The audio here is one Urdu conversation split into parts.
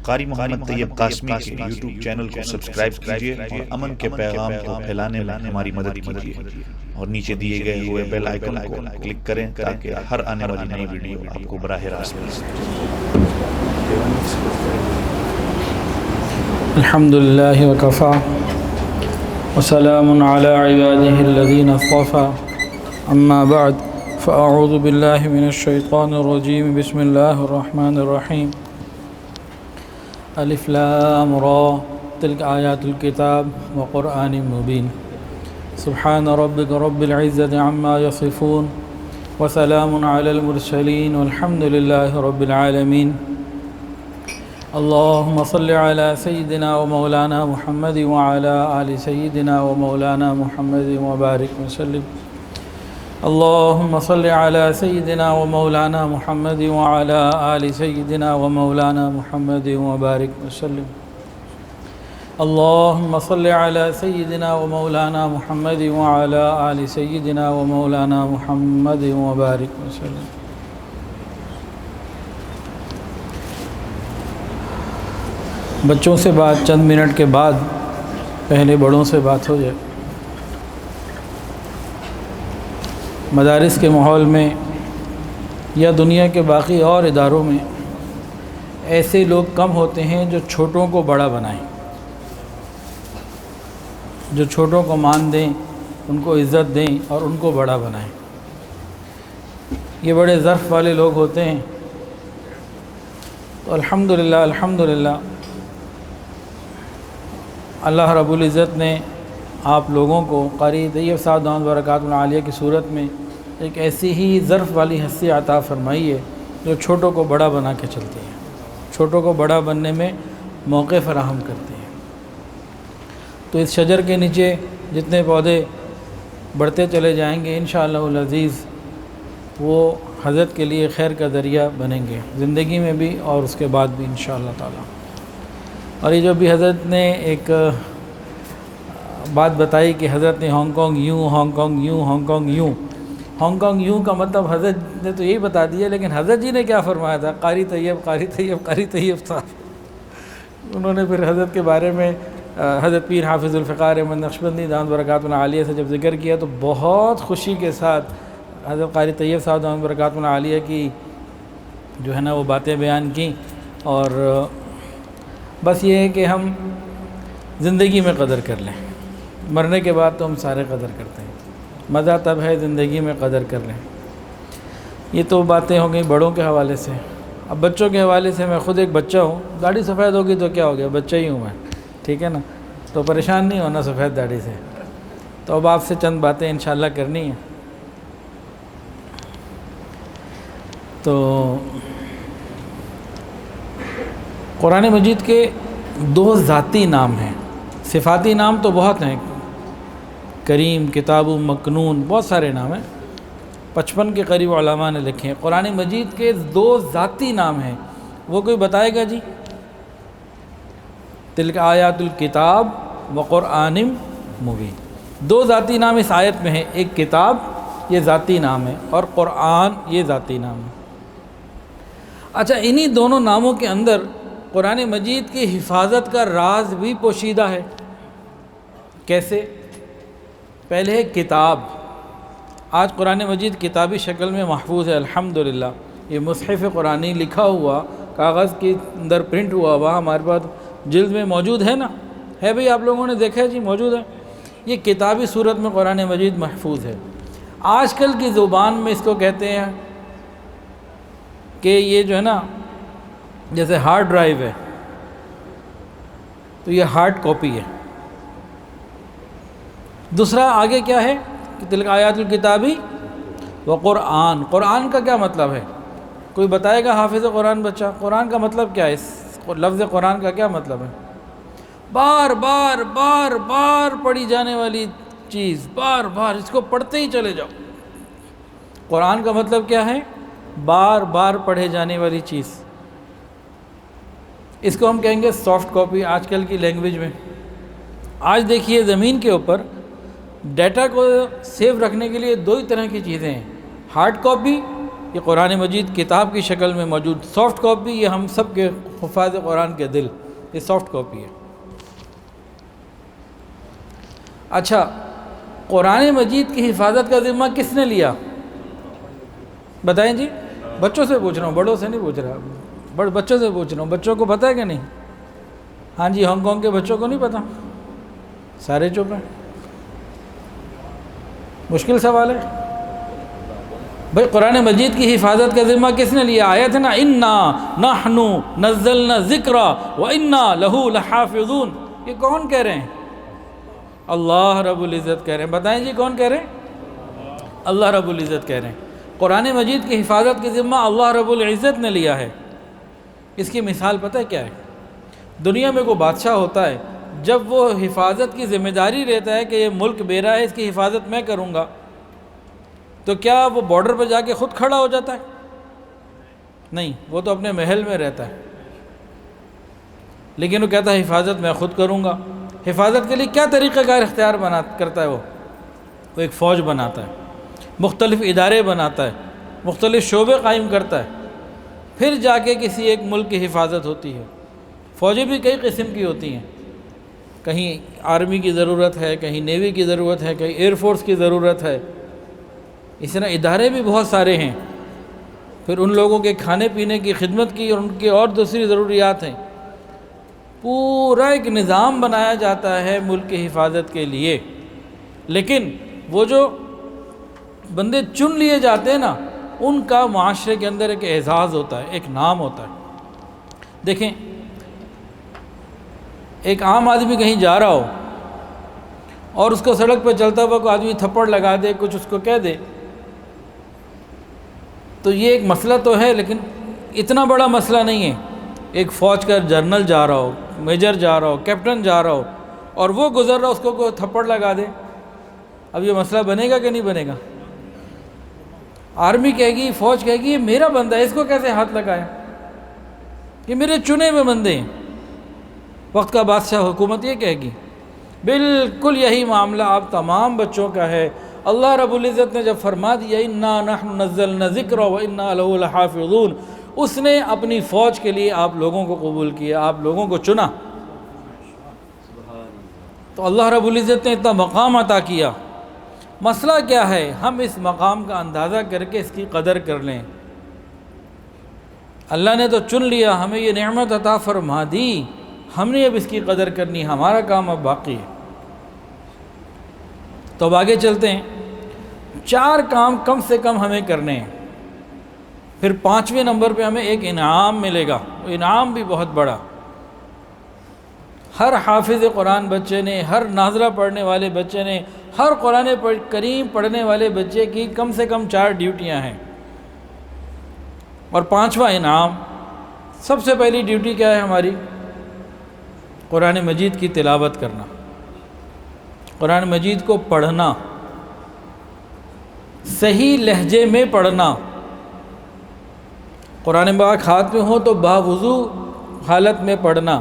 قاری محمد طیب قاسمی کے یوٹیوب چینل کو سبسکرائب کیجیے اور امن کے پیغام کو پھیلانے میں ہماری مدد کیجیے اور نیچے دیے گئے ہوئے بیل آئیکن کو کلک کریں تاکہ ہر آنے والی نئی ویڈیو آپ کو براہ راست مل سکے۔ الحمد للہ وکفا وسلام علی عباده الذین اصطفى اما بعد فاعوذ باللہ من الشیطان الرجیم بسم اللہ الرحمن الرحیم الف لام را تلک آیات الکتاب وقرآن مبین سبحان ربک رب العزة عما یصفون وسلام علی المرسلین والحمد للہ رب العالمین۔ اللهم صل على سيدنا ومولانا محمد وعلى آل سيدنا ومولانا محمد وبارك وسلم۔ اللهم صل على سيدنا ومولانا محمد وعلى آل سيدنا ومولانا محمد وبارك وسلم۔ اللهم صل على سيدنا ومولانا محمد وعلى آل سيدنا ومولانا محمد وبارك وسلم۔ بچوں سے بات چند منٹ کے بعد پہلے بڑوں سے بات ہو جائے۔ مدارس کے ماحول میں یا دنیا کے باقی اور اداروں میں ایسے لوگ کم ہوتے ہیں جو چھوٹوں کو بڑا بنائیں، جو چھوٹوں کو مان دیں، ان کو عزت دیں اور ان کو بڑا بنائیں۔ یہ بڑے ظرف والے لوگ ہوتے ہیں۔ تو الحمدللہ اللہ رب العزت نے آپ لوگوں کو قاری طیب صاحب دامت برکاتہ العالیہ کی صورت میں ایک ایسی ہی ظرف والی ہستی عطا فرمائی ہے جو چھوٹوں کو بڑا بنا کے چلتی ہے، چھوٹوں کو بڑا بننے میں موقع فراہم کرتی ہے۔ تو اس شجر کے نیچے جتنے پودے بڑھتے چلے جائیں گے انشاءاللہ العزیز وہ حضرت کے لیے خیر کا ذریعہ بنیں گے، زندگی میں بھی اور اس کے بعد بھی انشاءاللہ تعالی۔ اور یہ جو بھی حضرت نے ایک بات بتائی کہ حضرت نے ہانگ کانگ یوں، ہانگ کانگ یوں، ہانگ کانگ یوں، ہانگ کانگ یوں کا مطلب حضرت نے تو یہی بتا دیا، لیکن حضرت جی نے کیا فرمایا تھا؟ قاری طیب قاری طیب قاری طیب صاحب۔ انہوں نے پھر حضرت کے بارے میں حضرت پیر حافظ الفقار احمد نقشبندی دامت برکاتہ العالیہ سے جب ذکر کیا تو بہت خوشی کے ساتھ حضرت قاری طیب صاحب دامت برکاتہ العالیہ کی جو ہے نا وہ باتیں بیان کیں۔ اور بس یہ ہے کہ ہم زندگی میں قدر کر لیں، مرنے کے بعد تو ہم سارے قدر کرتے ہیں، مزہ تب ہے زندگی میں قدر کر لیں۔ یہ تو باتیں ہو گئیں بڑوں کے حوالے سے۔ اب بچوں کے حوالے سے میں خود ایک بچہ ہوں، داڑھی سفید ہوگی تو کیا ہو گیا، بچہ ہی ہوں میں، ٹھیک ہے نا، تو پریشان نہیں ہونا سفید داڑھی سے۔ تو اب آپ سے چند باتیں انشاءاللہ کرنی ہیں۔ تو قرآن مجید کے دو ذاتی نام ہیں، صفاتی نام تو بہت ہیں، کریم، کتاب مکنون، بہت سارے نام ہیں، 55 کے قریب علماء نے لکھے ہیں۔ قرآن مجید کے دو ذاتی نام ہیں، وہ کوئی بتائے گا جی؟ تلک آیات الکتاب وقرآن مبین، دو ذاتی نام اس آیت میں ہیں، ایک کتاب یہ ذاتی نام ہے اور قرآن یہ ذاتی نام ہے۔ اچھا، انہی دونوں ناموں کے اندر قرآن مجید کی حفاظت کا راز بھی پوشیدہ ہے۔ کیسے؟ پہلے ہے کتاب۔ آج قرآن مجید کتابی شکل میں محفوظ ہے الحمدللہ۔ یہ مصحف قرآنی لکھا ہوا کاغذ کے اندر پرنٹ ہوا ہوا ہمارے پاس جلد میں موجود ہے نا، ہے بھئی، آپ لوگوں نے دیکھا ہے جی، موجود ہے۔ یہ کتابی صورت میں قرآن مجید محفوظ ہے۔ آج کل کی زبان میں اس کو کہتے ہیں کہ یہ جو ہے نا جیسے ہارڈ ڈرائیو ہے، تو یہ ہارڈ کاپی ہے۔ دوسرا آگے کیا ہے کہ تلک آیات الکتابی وقرآن، قرآن کا کیا مطلب ہے؟ کوئی بتائے گا حافظ قرآن بچہ؟ قرآن کا مطلب کیا ہے؟ اس لفظ قرآن کا کیا مطلب ہے؟ بار بار بار بار پڑھی جانے والی چیز، بار بار اس کو پڑھتے ہی چلے جاؤ۔ قرآن کا مطلب کیا ہے؟ بار بار پڑھے جانے والی چیز۔ اس کو ہم کہیں گے سافٹ کاپی آج کل کی لینگویج میں۔ آج دیکھیے زمین کے اوپر ڈیٹا کو سیو رکھنے کے لیے دو ہی طرح کی چیزیں ہیں، ہارڈ کاپی یہ قرآن مجید کتاب کی شکل میں موجود، سافٹ کاپی یہ ہم سب کے حفاظ قرآن کے دل، یہ سافٹ کاپی ہے۔ اچھا، قرآن مجید کی حفاظت کا ذمہ کس نے لیا؟ بتائیں جی، بچوں سے پوچھ رہا ہوں، بڑوں سے نہیں پوچھ رہا، بچوں سے پوچھ رہا ہوں۔ بچوں کو پتہ ہے کہ نہیں؟ ہاں جی، ہانگ کانگ کے بچوں کو نہیں پتہ، سارے چپ ہیں، مشکل سوال ہے بھائی۔ قرآن مجید کی حفاظت کا ذمہ کس نے لیا؟ آیت ہے نا، انا نحن نزلنا الذکر وانا لہ لحافظون۔ یہ کون کہہ رہے ہیں؟ اللہ رب العزت کہہ رہے ہیں۔ بتائیں جی کون کہہ رہے ہیں؟ اللہ رب العزت کہہ رہے ہیں۔ قرآن مجید کی حفاظت کی ذمہ اللہ رب العزت نے لیا ہے۔ اس کی مثال پتہ ہے کیا ہے؟ دنیا میں کوئی بادشاہ ہوتا ہے، جب وہ حفاظت کی ذمہ داری لیتا ہے کہ یہ ملک میرا ہے، اس کی حفاظت میں کروں گا، تو کیا وہ بارڈر پہ جا کے خود کھڑا ہو جاتا ہے؟ نہیں، وہ تو اپنے محل میں رہتا ہے، لیکن وہ کہتا ہے حفاظت میں خود کروں گا۔ حفاظت کے لیے کیا طریقہ کار اختیار کرتا ہے؟ وہ ایک فوج بناتا ہے، مختلف ادارے بناتا ہے، مختلف شعبے قائم کرتا ہے، پھر جا کے کسی ایک ملک کی حفاظت ہوتی ہے۔ فوجیں بھی کئی قسم کی ہوتی ہیں، کہیں آرمی کی ضرورت ہے، کہیں نیوی کی ضرورت ہے، کہیں ایئر فورس کی ضرورت ہے۔ اس طرح ادارے بھی بہت سارے ہیں، پھر ان لوگوں کے کھانے پینے کی خدمت کی اور ان کی اور دوسری ضروریات ہیں۔ پورا ایک نظام بنایا جاتا ہے ملک کی حفاظت کے لیے، لیکن وہ جو بندے چن لیے جاتے ہیں نا، ان کا معاشرے کے اندر ایک اعزاز ہوتا ہے، ایک نام ہوتا ہے۔ دیکھیں، ایک عام آدمی کہیں جا رہا ہو اور اس کو سڑک پہ چلتا ہوا کوئی آدمی تھپڑ لگا دے، کچھ اس کو کہہ دے، تو یہ ایک مسئلہ تو ہے، لیکن اتنا بڑا مسئلہ نہیں ہے۔ ایک فوج کا جنرل جا رہا ہو، میجر جا رہا ہو، کیپٹن جا رہا ہو، اور وہ گزر رہا ہو، اس کو کوئی تھپڑ لگا دے، اب یہ مسئلہ بنے گا کہ نہیں بنے گا؟ آرمی کہے گی، فوج کہے گی یہ میرا بندہ ہے، اس کو کیسے ہاتھ لگایا؟ یہ میرے چنے ہوئے بندے ہیں۔ وقت کا بادشاہ حکومت یہ کہے گی۔ بالکل یہی معاملہ آپ تمام بچوں کا ہے۔ اللہ رب العزت نے جب فرما دیا انا نحن نزلنا الذکر وانا لہ لحافظون، اس نے اپنی فوج کے لیے آپ لوگوں کو قبول کیا، آپ لوگوں کو چنا، تو اللہ رب العزت نے اتنا مقام عطا کیا۔ مسئلہ کیا ہے؟ ہم اس مقام کا اندازہ کر کے اس کی قدر کر لیں۔ اللہ نے تو چن لیا، ہمیں یہ نعمت عطا فرما دی، ہم نے اب اس کی قدر کرنی، ہمارا کام اب باقی ہے۔ تو اب آگے چلتے ہیں۔ 4 کام کم سے کم ہمیں کرنے ہیں، پھر 5ویں نمبر پہ ہمیں ایک انعام ملے گا، انعام بھی بہت بڑا۔ ہر حافظ قرآن بچے نے، ہر ناظرہ پڑھنے والے بچے نے، ہر قرآن کریم پڑھنے والے بچے کی کم سے کم 4 ڈیوٹیاں ہیں، اور 5واں انعام۔ سب سے پہلی ڈیوٹی کیا ہے ہماری؟ قرآن مجید کی تلاوت کرنا، قرآن مجید کو پڑھنا، صحیح لہجے میں پڑھنا۔ قرآن پاک ہاتھ میں ہو تو باوضو حالت میں پڑھنا،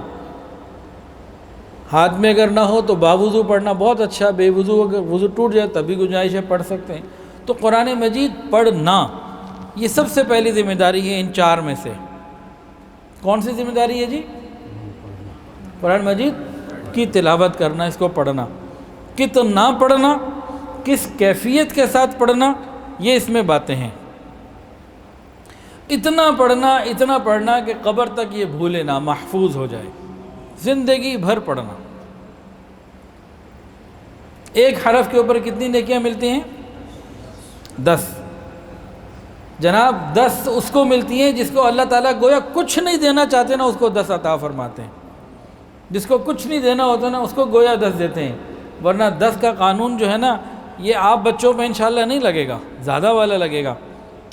ہاتھ میں اگر نہ ہو تو باوضو پڑھنا بہت اچھا، بے وضو اگر وضو ٹوٹ جائے تب بھی گنجائش ہے، پڑھ سکتے ہیں۔ تو قرآن مجید پڑھنا یہ سب سے پہلی ذمہ داری ہے ان 4 میں سے۔ کون سی ذمہ داری ہے جی؟ قرآن مجید کی تلاوت کرنا، اس کو پڑھنا۔ کتنا پڑھنا، کس کیفیت کے ساتھ پڑھنا، یہ اس میں باتیں ہیں۔ اتنا پڑھنا کہ قبر تک یہ بھولے نہ، محفوظ ہو جائے، زندگی بھر پڑھنا۔ ایک حرف کے اوپر کتنی نیکیاں ملتی ہیں؟ 10 جناب، 10 اس کو ملتی ہیں جس کو اللہ تعالیٰ گویا کچھ نہیں دینا چاہتے نا، اس کو 10 عطا فرماتے ہیں۔ جس کو کچھ نہیں دینا ہوتا نا، اس کو گویا 10 دیتے ہیں۔ ورنہ 10 کا قانون جو ہے نا، یہ آپ بچوں پہ انشاءاللہ نہیں لگے گا، زیادہ والا لگے گا،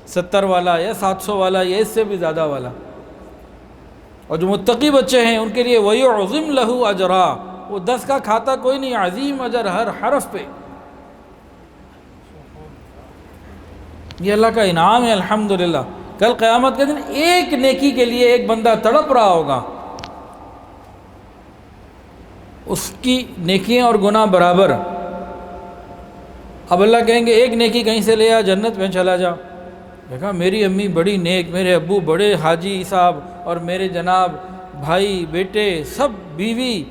70 والا یا 700 والا یا اس سے بھی زیادہ والا۔ اور جو متقی بچے ہیں ان کے لیے وَيُعْظِمْ لَهُ أَجْرًا، وہ 10 کا کھاتا کوئی نہیں، عظیم اجر ہر حرف پہ۔ یہ اللہ کا انعام ہے الحمدللہ۔ کل قیامت کے دن ایک نیکی کے لیے ایک بندہ تڑپ رہا ہوگا، اس کی نیکیاں اور گناہ برابر۔ اب اللہ کہیں گے ایک نیکی کہیں سے لے آ، جنت میں چلا جا۔ دیکھا میری امی بڑی نیک، میرے ابو بڑے حاجی صاحب، اور میرے جناب بھائی بیٹے سب بیوی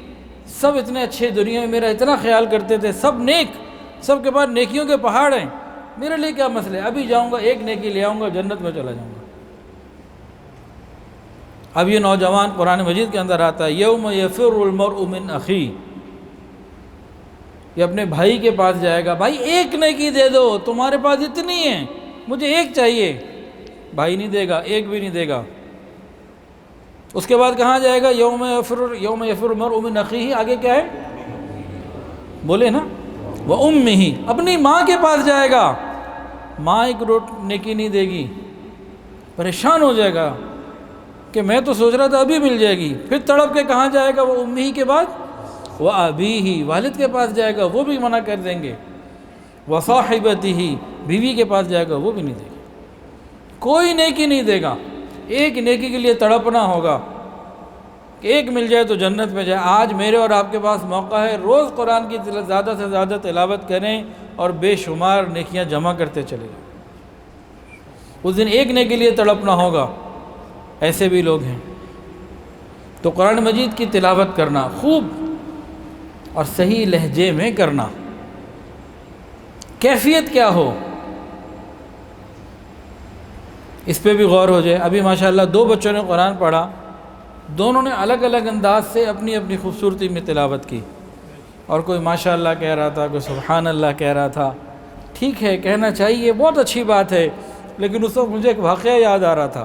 سب اتنے اچھے دنیا میں میرا اتنا خیال کرتے تھے، سب نیک، سب کے پاس نیکیوں کے پہاڑ ہیں، میرے لیے کیا مسئلہ ہے، ابھی جاؤں گا ایک نیکی لے آؤں گا جنت میں چلا جاؤں گا۔ اب یہ نوجوان قرآن مجید کے اندر آتا ہے یوم یفر المرء من اخی، یہ اپنے بھائی کے پاس جائے گا، بھائی ایک نیکی دے دو، تمہارے پاس اتنی ہے مجھے ایک چاہیے، بھائی نہیں دے گا، ایک بھی نہیں دے گا۔ اس کے بعد کہاں جائے گا، یوم یفر المرء من اخیہ، آگے کیا ہے بولے نا، وَأُمِّهِ، اپنی ماں کے پاس جائے گا، ماں ایک روٹ نیکی نہیں دے گی، پریشان ہو جائے گا کہ میں تو سوچ رہا تھا ابھی مل جائے گی، پھر تڑپ کے کہاں جائے گا، وہ امی کے بعد وَأَبِيهِ، والد کے پاس جائے گا، وہ بھی منع کر دیں گے، وَصَاحِبَتِهِ، بیوی کے پاس جائے گا، وہ بھی نہیں دے گا، کوئی نیکی نہیں دے گا، ایک نیکی کے لیے تڑپنا ہوگا کہ ایک مل جائے تو جنت میں جائے۔ آج میرے اور آپ کے پاس موقع ہے، روز قرآن کی زیادہ سے زیادہ تلاوت کریں اور بے شمار نیکیاں جمع کرتے چلے جائیں، اس دن ایک نیکی کے لیے تڑپنا ہوگا، ایسے بھی لوگ ہیں۔ تو قرآن مجید کی تلاوت کرنا خوب اور صحیح لہجے میں کرنا، کیفیت کیا ہو اس پہ بھی غور ہو جائے۔ ابھی ماشاءاللہ 2 بچوں نے قرآن پڑھا، دونوں نے الگ الگ انداز سے اپنی اپنی خوبصورتی میں تلاوت کی، اور کوئی ماشاءاللہ کہہ رہا تھا، کوئی سبحان اللہ کہہ رہا تھا۔ ٹھیک ہے، کہنا چاہیے، بہت اچھی بات ہے، لیکن اس وقت مجھے ایک واقعہ یاد آ رہا تھا،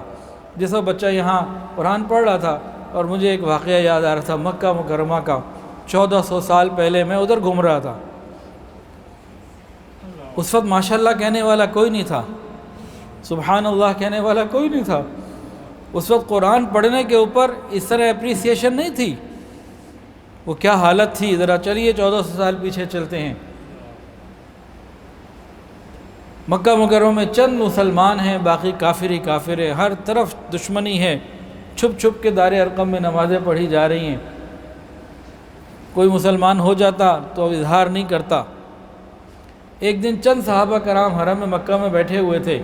جس وقت بچہ یہاں قرآن پڑھ رہا تھا اور مجھے ایک واقعہ یاد آ رہا تھا مکہ مکرمہ کا، 1400 سال پہلے میں ادھر گھوم رہا تھا، اس وقت ماشاءاللہ کہنے والا کوئی نہیں تھا، سبحان اللہ کہنے والا کوئی نہیں تھا، اس وقت قرآن پڑھنے کے اوپر اس طرح اپریسیشن نہیں تھی، وہ کیا حالت تھی، ذرا چلیے 1400 سال پیچھے چلتے ہیں۔ مکہ مکرمہ میں چند مسلمان ہیں، باقی کافر ہی کافر ہے، ہر طرف دشمنی ہے، چھپ چھپ کے دار ارقم میں نمازیں پڑھی جا رہی ہیں، کوئی مسلمان ہو جاتا تو اب اظہار نہیں کرتا۔ ایک دن چند صحابہ کرام حرم مکہ میں بیٹھے ہوئے تھے،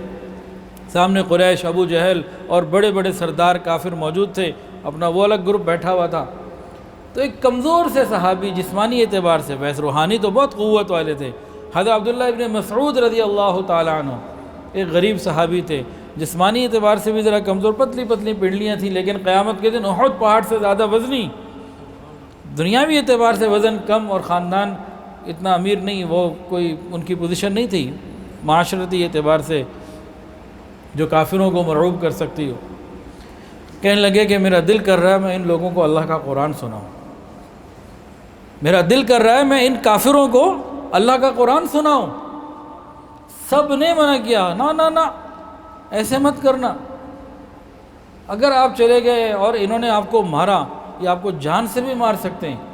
سامنے قریش، ابو جہل اور بڑے بڑے سردار کافر موجود تھے، اپنا وہ الگ گروپ بیٹھا ہوا تھا۔ تو ایک کمزور سے صحابی، جسمانی اعتبار سے، ویسے روحانی تو بہت قوت والے تھے، حضرت عبداللہ ابن مسعود رضی اللہ تعالیٰ عنہ، ایک غریب صحابی تھے، جسمانی اعتبار سے بھی ذرا کمزور، پتلی پتلی پنڈلیاں تھیں، لیکن قیامت کے دن احد پہاڑ سے زیادہ وزنی، دنیاوی اعتبار سے وزن کم، اور خاندان اتنا امیر نہیں، وہ کوئی ان کی پوزیشن نہیں تھی معاشرتی اعتبار سے جو کافروں کو مرعوب کر سکتی ہو۔ کہنے لگے کہ میرا دل کر رہا ہے میں ان لوگوں کو اللہ کا قرآن سناؤں، میرا دل کر رہا ہے میں ان کافروں کو اللہ کا قرآن سناؤں۔ سب نے منع کیا، نہ نہ نہ، ایسے مت کرنا، اگر آپ چلے گئے اور انہوں نے آپ کو مارا، یہ آپ کو جان سے بھی مار سکتے ہیں۔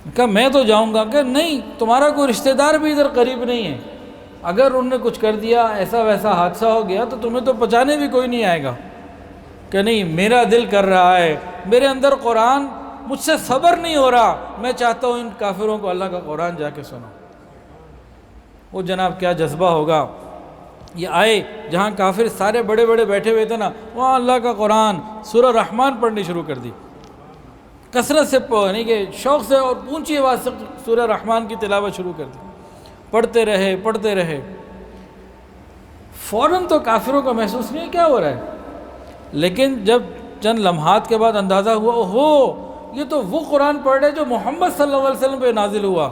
کہا میں تو جاؤں گا، کہ نہیں، تمہارا کوئی رشتہ دار بھی ادھر قریب نہیں ہے، اگر انہوں نے کچھ کر دیا، ایسا ویسا حادثہ ہو گیا تو تمہیں تو بچانے بھی کوئی نہیں آئے گا۔ کہ نہیں، میرا دل کر رہا ہے، میرے اندر قرآن، مجھ سے صبر نہیں ہو رہا، میں چاہتا ہوں ان کافروں کو اللہ کا قرآن جا کے سنو۔ وہ جناب کیا جذبہ ہوگا، یہ آئے جہاں کافر سارے بڑے بڑے بیٹھے ہوئے تھے نا، وہاں اللہ کا قرآن سورہ رحمان پڑھنی شروع کر دی، کثرت سے، یعنی کہ شوق سے اور اونچی آواز سے سورہ رحمان کی تلاوت شروع کر دی، پڑھتے رہے پڑھتے رہے۔ فوراً تو کافروں کو محسوس نہیں کیا ہو رہا ہے، لیکن جب چند لمحات کے بعد اندازہ ہوا، اوہو یہ تو وہ قرآن پڑھ رہے جو محمد صلی اللہ علیہ وسلم پہ نازل ہوا،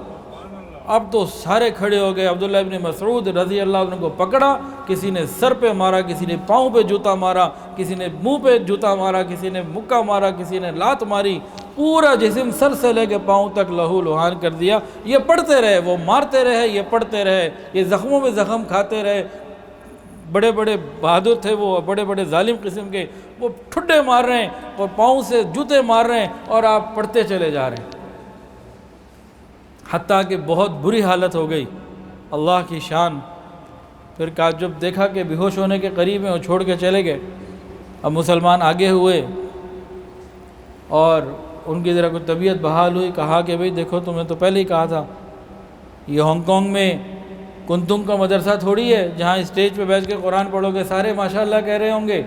اب تو سارے کھڑے ہو گئے۔ عبداللہ ابن مسعود رضی اللہ عنہ کو پکڑا، کسی نے سر پہ مارا، کسی نے پاؤں پہ جوتا مارا، کسی نے منہ پہ جوتا مارا، کسی نے مکہ مارا، کسی نے لات ماری، پورا جسم سر سے لے کے پاؤں تک لہو لہان کر دیا۔ یہ پڑھتے رہے، وہ مارتے رہے، یہ پڑھتے رہے، یہ زخموں میں زخم کھاتے رہے۔ بڑے بڑے بہادر تھے وہ، بڑے بڑے ظالم قسم کے، وہ ٹھڈے مار رہے ہیں اور پاؤں سے جوتے مار رہے ہیں، اور آپ پڑھتے چلے جا رہے ہیں، حتیٰ کہ بہت بری حالت ہو گئی۔ اللہ کی شان۔ پھر جب دیکھا کہ بے ہوش ہونے کے قریب ہیں، وہ چھوڑ کے چلے گئے۔ اب مسلمان آگے ہوئے اور ان کی ذرا کوئی طبیعت بحال ہوئی، کہا کہ بھئی دیکھو تمہیں تو پہلے ہی کہا تھا، یہ ہانگ کانگ میں کنتم کا مدرسہ تھوڑی ہے جہاں اسٹیج پہ بیٹھ کے قرآن پڑھو گے سارے ماشاءاللہ کہہ رہے ہوں گے،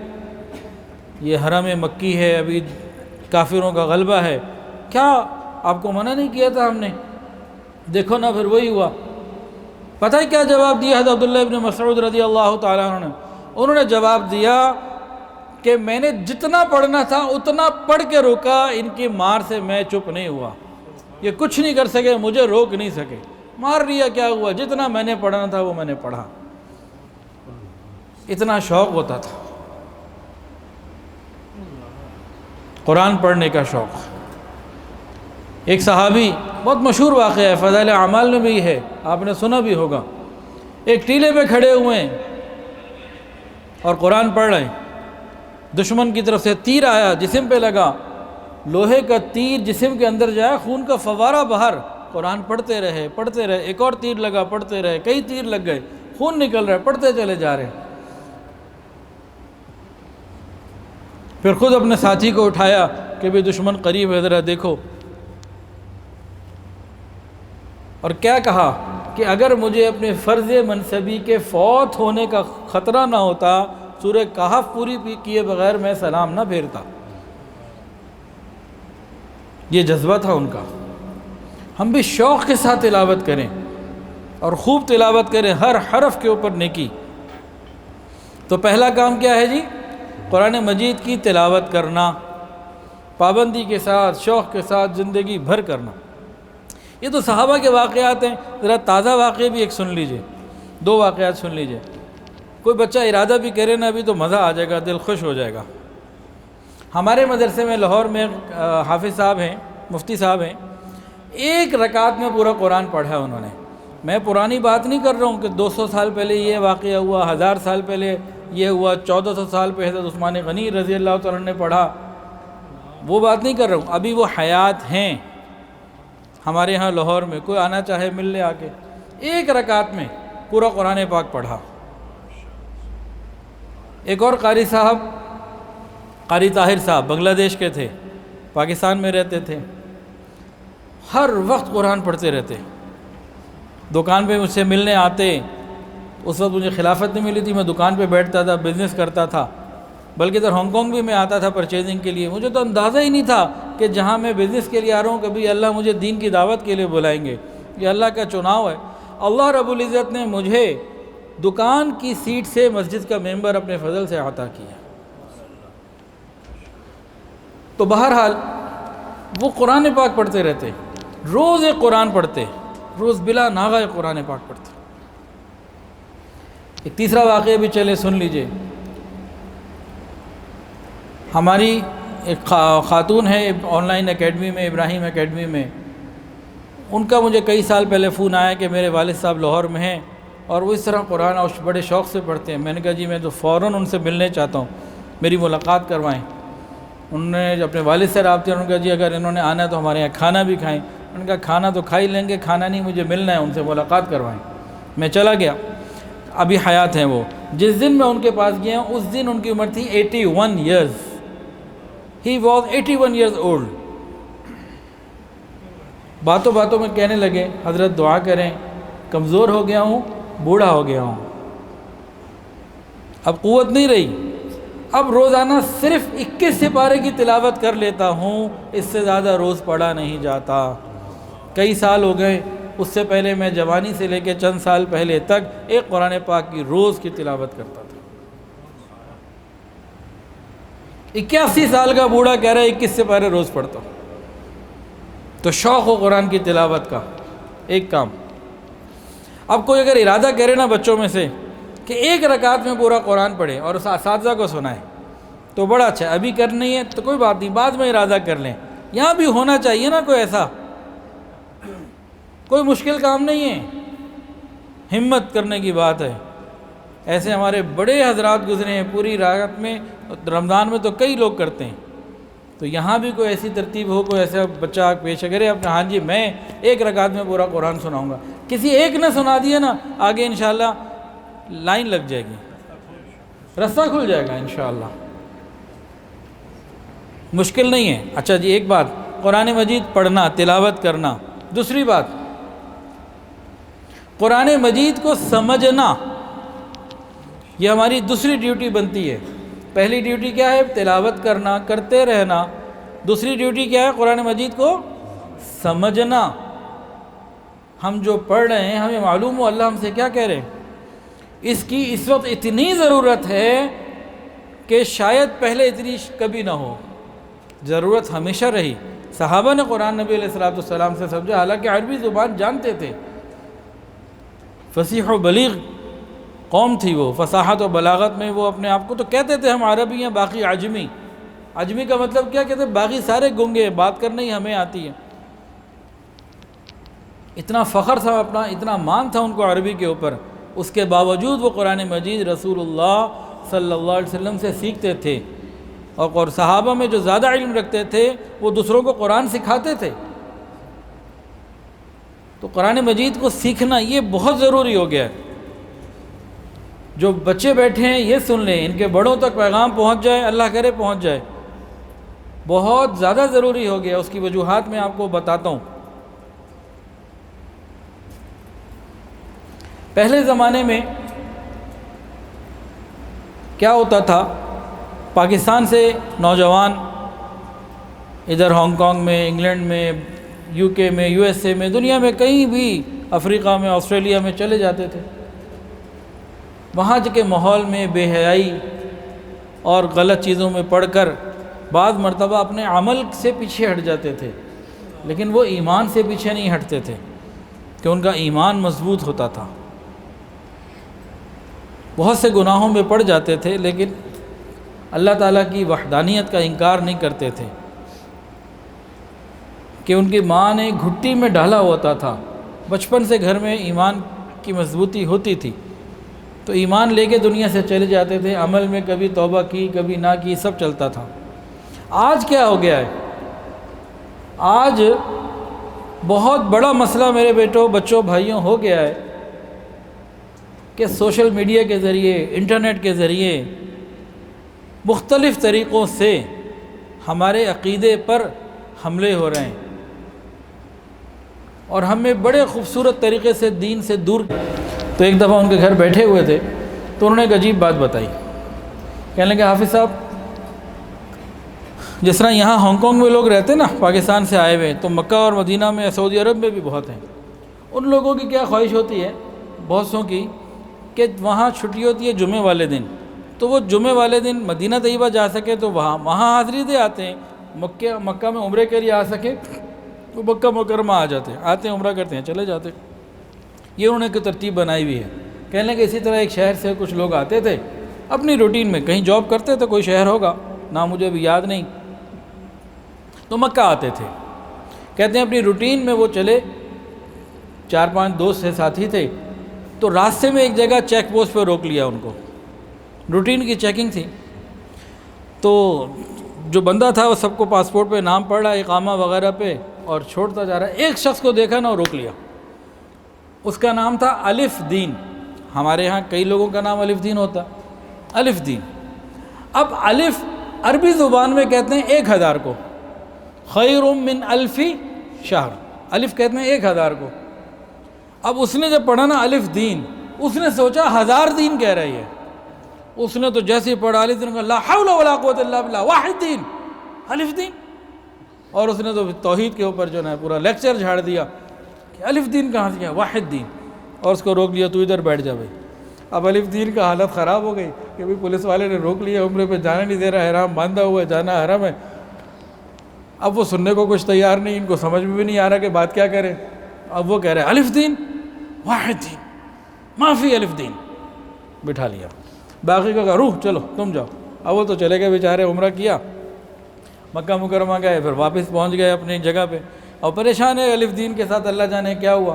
یہ حرم مکی ہے، ابھی کافروں کا غلبہ ہے، کیا آپ کو منع نہیں کیا تھا ہم نے؟ دیکھو نا، پھر وہی ہوا۔ پتہ ہے کیا جواب دیا حضرت عبداللہ ابن مسعود رضی اللہ تعالیٰ عنہ نے؟ انہوں نے جواب دیا کہ میں نے جتنا پڑھنا تھا اتنا پڑھ کے روکا، ان کی مار سے میں چپ نہیں ہوا، یہ کچھ نہیں کر سکے، مجھے روک نہیں سکے، مار لیا کیا ہوا، جتنا میں نے پڑھنا تھا وہ میں نے پڑھا۔ اتنا شوق ہوتا تھا قرآن پڑھنے کا شوق۔ ایک صحابی، بہت مشہور واقعہ ہے، فضائل اعمال میں بھی ہے، آپ نے سنا بھی ہوگا، ایک ٹیلے پہ کھڑے ہوئے ہیں اور قرآن پڑھ رہے ہیں، دشمن کی طرف سے تیر آیا، جسم پہ لگا، لوہے کا تیر جسم کے اندر جائے، خون کا فوارہ باہر، قرآن پڑھتے رہے، ایک اور تیر لگا، پڑھتے رہے، کئی تیر لگ گئے، خون نکل رہا ہے، پڑھتے چلے جا رہے ہیں۔ پھر خود اپنے ساتھی کو اٹھایا کہ بھی دشمن قریب ہے، ذرا دیکھو، اور کیا کہا کہ اگر مجھے اپنے فرض منصبی کے فوت ہونے کا خطرہ نہ ہوتا، سورہ کہف پوری کیے بغیر میں سلام نہ پھیرتا۔ یہ جذبہ تھا ان کا۔ ہم بھی شوق کے ساتھ تلاوت کریں اور خوب تلاوت کریں، ہر حرف کے اوپر نیکی۔ تو پہلا کام کیا ہے جی؟ قرآن مجید کی تلاوت کرنا، پابندی کے ساتھ، شوق کے ساتھ، زندگی بھر کرنا۔ یہ تو صحابہ کے واقعات ہیں، ذرا تازہ واقعے بھی ایک سن لیجئے، 2 واقعات سن لیجئے۔ کوئی بچہ ارادہ بھی کرے نا ابھی تو مزہ آ جائے گا، دل خوش ہو جائے گا۔ ہمارے مدرسے میں لاہور میں حافظ صاحب ہیں، مفتی صاحب ہیں، 1 رکعت میں پورا قرآن پڑھا ہے انہوں نے۔ میں پرانی بات نہیں کر رہا ہوں کہ 200 سال پہلے یہ واقعہ ہوا، 1000 سال پہلے یہ ہوا، 1400 سال پہ حضرت عثمان غنی رضی اللہ تعالیٰ نے پڑھا، وہ بات نہیں کر رہا ہوں، ابھی وہ حیات ہیں ہمارے ہاں لاہور میں، کوئی آنا چاہے مل لے آ کے۔ 1 رکعت میں پورا قرآن پاک پڑھا۔ ایک اور قاری صاحب، قاری طاہر صاحب، بنگلہ دیش کے تھے، پاکستان میں رہتے تھے، ہر وقت قرآن پڑھتے رہتے، دکان پہ مجھ سے ملنے آتے۔ اس وقت مجھے خلافت نہیں ملی تھی، میں دکان پہ بیٹھتا تھا، بزنس کرتا تھا، بلکہ ادھر ہانگ کانگ بھی میں آتا تھا پرچیزنگ کے لیے۔ مجھے تو اندازہ ہی نہیں تھا کہ جہاں میں بزنس کے لیے آ رہا ہوں کبھی اللہ مجھے دین کی دعوت کے لیے بلائیں گے، یہ اللہ کا چناؤ ہے۔ اللہ رب العزت نے مجھے دکان کی سیٹ سے مسجد کا ممبر اپنے فضل سے عطا کیا۔ تو بہرحال وہ قرآن پاک پڑھتے رہتے، روز ایک قرآن پڑھتے، روز بلا ناغہ قرآن پاک پڑھتے۔ ایک تیسرا واقعہ بھی چلے سن لیجئے۔ ہماری ایک خاتون ہے آن لائن اکیڈمی میں، ابراہیم اکیڈمی میں، ان کا مجھے کئی سال پہلے فون آیا کہ میرے والد صاحب لاہور میں ہیں اور وہ اس طرح قرآن اور بڑے شوق سے پڑھتے ہیں۔ میں نے کہا جی میں تو فوراً ان سے ملنے چاہتا ہوں، میری ملاقات کروائیں۔ انہوں نے اپنے والد سے رابطے، انہوں نے کہا جی اگر انہوں نے آنا ہے تو ہمارے یہاں کھانا بھی کھائیں۔ انہوں نے کہا کھانا تو کھا ہی لیں گے، کھانا نہیں، مجھے ملنا ہے، ان سے ملاقات کروائیں۔ میں چلا گیا، ابھی حیات ہیں وہ۔ جس دن میں ان کے پاس گیا اس دن ان کی عمر تھی 81 years. He was 81 years old۔ باتوں باتوں میں کہنے لگے حضرت دعا کریں، کمزور ہو گیا ہوں، بوڑھا ہو گیا ہوں، اب قوت نہیں رہی، اب روزانہ صرف 21 سپارے کی تلاوت کر لیتا ہوں، اس سے زیادہ روز پڑھا نہیں جاتا۔ کئی سال ہو گئے، اس سے پہلے میں جوانی سے لے کے چند سال پہلے تک ایک قرآن پاک کی روز کی تلاوت کرتا تھا۔ 81 سال کا بوڑھا کہہ رہا ہے 21 سپارے روز پڑھتا ہوں۔ تو شوق ہو قرآن کی تلاوت کا ایک کام۔ اب کوئی اگر ارادہ کرے نا بچوں میں سے کہ 1 رکعت میں پورا قرآن پڑھے اور اس اساتذہ کو سنائے تو بڑا اچھا ہے۔ ابھی کرنی ہے تو کوئی بات نہیں، بعد میں ارادہ کر لیں۔ یہاں بھی ہونا چاہیے نا کوئی ایسا، کوئی مشکل کام نہیں ہے، ہمت کرنے کی بات ہے۔ ایسے ہمارے بڑے حضرات گزرے ہیں پوری رات میں، رمضان میں تو کئی لوگ کرتے ہیں۔ تو یہاں بھی کوئی ایسی ترتیب ہو، کوئی ایسا بچہ پیش کرے اپنا، ہاں جی میں 1 رکعت میں پورا قرآن سناؤں گا، کسی ایک نے سنا دیا نا آگے انشاءاللہ لائن لگ جائے گی، رستہ کھل جائے گا انشاءاللہ، مشکل نہیں ہے۔ اچھا جی ایک بات، قرآن مجید پڑھنا، تلاوت کرنا۔ دوسری بات، قرآن مجید کو سمجھنا، یہ ہماری دوسری ڈیوٹی بنتی ہے۔ پہلی ڈیوٹی کیا ہے؟ تلاوت کرنا، کرتے رہنا. دوسری ڈیوٹی کیا ہے؟ قرآن مجید کو سمجھنا. ہم جو پڑھ رہے ہیں ہمیں معلوم ہو اللہ ہم سے کیا کہہ رہے ہیں. اس کی اس وقت اتنی ضرورت ہے کہ شاید پہلے اتنی کبھی نہ ہو. ضرورت ہمیشہ رہی. صحابہ نے قرآن نبی علیہ السلام سے سمجھا، حالانکہ عربی زبان جانتے تھے. فصیح و بلیغ قوم تھی وہ، فصاحت و بلاغت میں وہ اپنے آپ کو تو کہتے تھے ہم عربی ہیں، باقی عجمی. عجمی کا مطلب کیا کہتے ہیں؟ باقی سارے گنگے، بات کرنا ہی ہمیں آتی ہے. اتنا فخر تھا اپنا، اتنا مان تھا ان کو عربی کے اوپر. اس کے باوجود وہ قرآن مجید رسول اللہ صلی اللہ علیہ وسلم سے سیکھتے تھے. اور صحابہ میں جو زیادہ علم رکھتے تھے وہ دوسروں کو قرآن سکھاتے تھے. تو قرآن مجید کو سیکھنا یہ بہت ضروری ہو گیا ہے. جو بچے بیٹھے ہیں یہ سن لیں، ان کے بڑوں تک پیغام پہنچ جائے، اللہ کرے پہنچ جائے. بہت زیادہ ضروری ہو گیا. اس کی وجوہات میں آپ کو بتاتا ہوں. پہلے زمانے میں کیا ہوتا تھا؟ پاکستان سے نوجوان ادھر ہانگ کانگ میں، انگلینڈ میں، یو کے میں، یو ایس اے میں، دنیا میں کہیں بھی، افریقہ میں، آسٹریلیا میں چلے جاتے تھے. وہاں کے ماحول میں بے حیائی اور غلط چیزوں میں پڑھ کر بعض مرتبہ اپنے عمل سے پیچھے ہٹ جاتے تھے، لیکن وہ ایمان سے پیچھے نہیں ہٹتے تھے کہ ان کا ایمان مضبوط ہوتا تھا. بہت سے گناہوں میں پڑ جاتے تھے لیکن اللہ تعالیٰ کی وحدانیت کا انکار نہیں کرتے تھے کہ ان کی ماں نے گھٹی میں ڈالا ہوتا تھا. بچپن سے گھر میں ایمان کی مضبوطی ہوتی تھی تو ایمان لے کے دنیا سے چلے جاتے تھے. عمل میں کبھی توبہ کی، کبھی نہ کی، سب چلتا تھا. آج کیا ہو گیا ہے؟ آج بہت بڑا مسئلہ میرے بیٹوں، بچوں، بھائیوں ہو گیا ہے کہ سوشل میڈیا کے ذریعے، انٹرنیٹ کے ذریعے مختلف طریقوں سے ہمارے عقیدے پر حملے ہو رہے ہیں اور ہمیں بڑے خوبصورت طریقے سے دین سے دور. تو ایک دفعہ ان کے گھر بیٹھے ہوئے تھے تو انہوں نے ایک عجیب بات بتائی. کہنے لگے حافظ صاحب، جس طرح یہاں ہانگ کانگ میں لوگ رہتے نا پاکستان سے آئے ہوئے، تو مکہ اور مدینہ میں، سعودی عرب میں بھی بہت ہیں. ان لوگوں کی کیا خواہش ہوتی ہے بہت سوں کی کہ وہاں چھٹی ہوتی ہے جمعے والے دن، تو وہ جمعے والے دن مدینہ طیبہ جا سکے تو وہاں حاضری دے آتے ہیں. مکہ میں عمرے کے لیے آ سکے تو مکہ مکرمہ آتے ہیں عمرہ کرتے ہیں، چلے جاتے. یہ انہوں نے ایک ترتیب بنائی ہوئی ہے. کہنے کہ اسی طرح ایک شہر سے کچھ لوگ آتے تھے اپنی روٹین میں، کہیں جاب کرتے تھے، کوئی شہر ہوگا نام مجھے ابھی یاد نہیں، تو مکہ آتے تھے. کہتے ہیں اپنی روٹین میں وہ چلے، 4-5 دوست سے ساتھی تھے، تو راستے میں ایک جگہ چیک پوسٹ پہ روک لیا ان کو. روٹین کی چیکنگ تھی تو جو بندہ تھا وہ سب کو پاسپورٹ پہ نام پڑھ رہا، اقامہ وغیرہ پہ، اور چھوڑتا جا رہا ہے. ایک شخص کو دیکھا نا، روک لیا. اس کا نام تھا الف دین. ہمارے ہاں کئی لوگوں کا نام الف دین ہوتا، الف دین. اب الف عربی زبان میں کہتے ہیں 1000 کو، خیر من الف شہر. الف کہتے ہیں 1000 کو. اب اس نے جب پڑھا نا الف دین، اس نے سوچا 1000 دین کہہ رہی ہے. اس نے تو جیسے ہی پڑھا الف دین کا لا حول ولا قوت الا باللہ واحد دین، الف دین. اور اس نے تو توحید کے اوپر جو ہے پورا لیکچر جھاڑ دیا کہ الف دین کہاں سے کیا، واحد دین. اور اس کو روک لیا، تو ادھر بیٹھ جا بھائی. اب الف دین کا حالت خراب ہو گئی کہ بھائی پولیس والے نے روک لیا، عمرے پہ جانا نہیں دے رہا، احرام باندھا ہوا ہے، جانا حرم ہے. اب وہ سننے کو کچھ تیار نہیں، ان کو سمجھ میں بھی نہیں آ رہا کہ بات کیا کریں. اب وہ کہہ رہے ہیں الف دین واحد دین معافی الف دین. بٹھا لیا. باقی کا کہا روح چلو تم جاؤ. اب وہ تو چلے گئے بیچارے، عمرہ کیا، مکہ مکرمہ گئے، پھر واپس پہنچ گئے اپنی جگہ پہ اور پریشان ہے الف دین کے ساتھ. اللہ جانے کیا ہوا،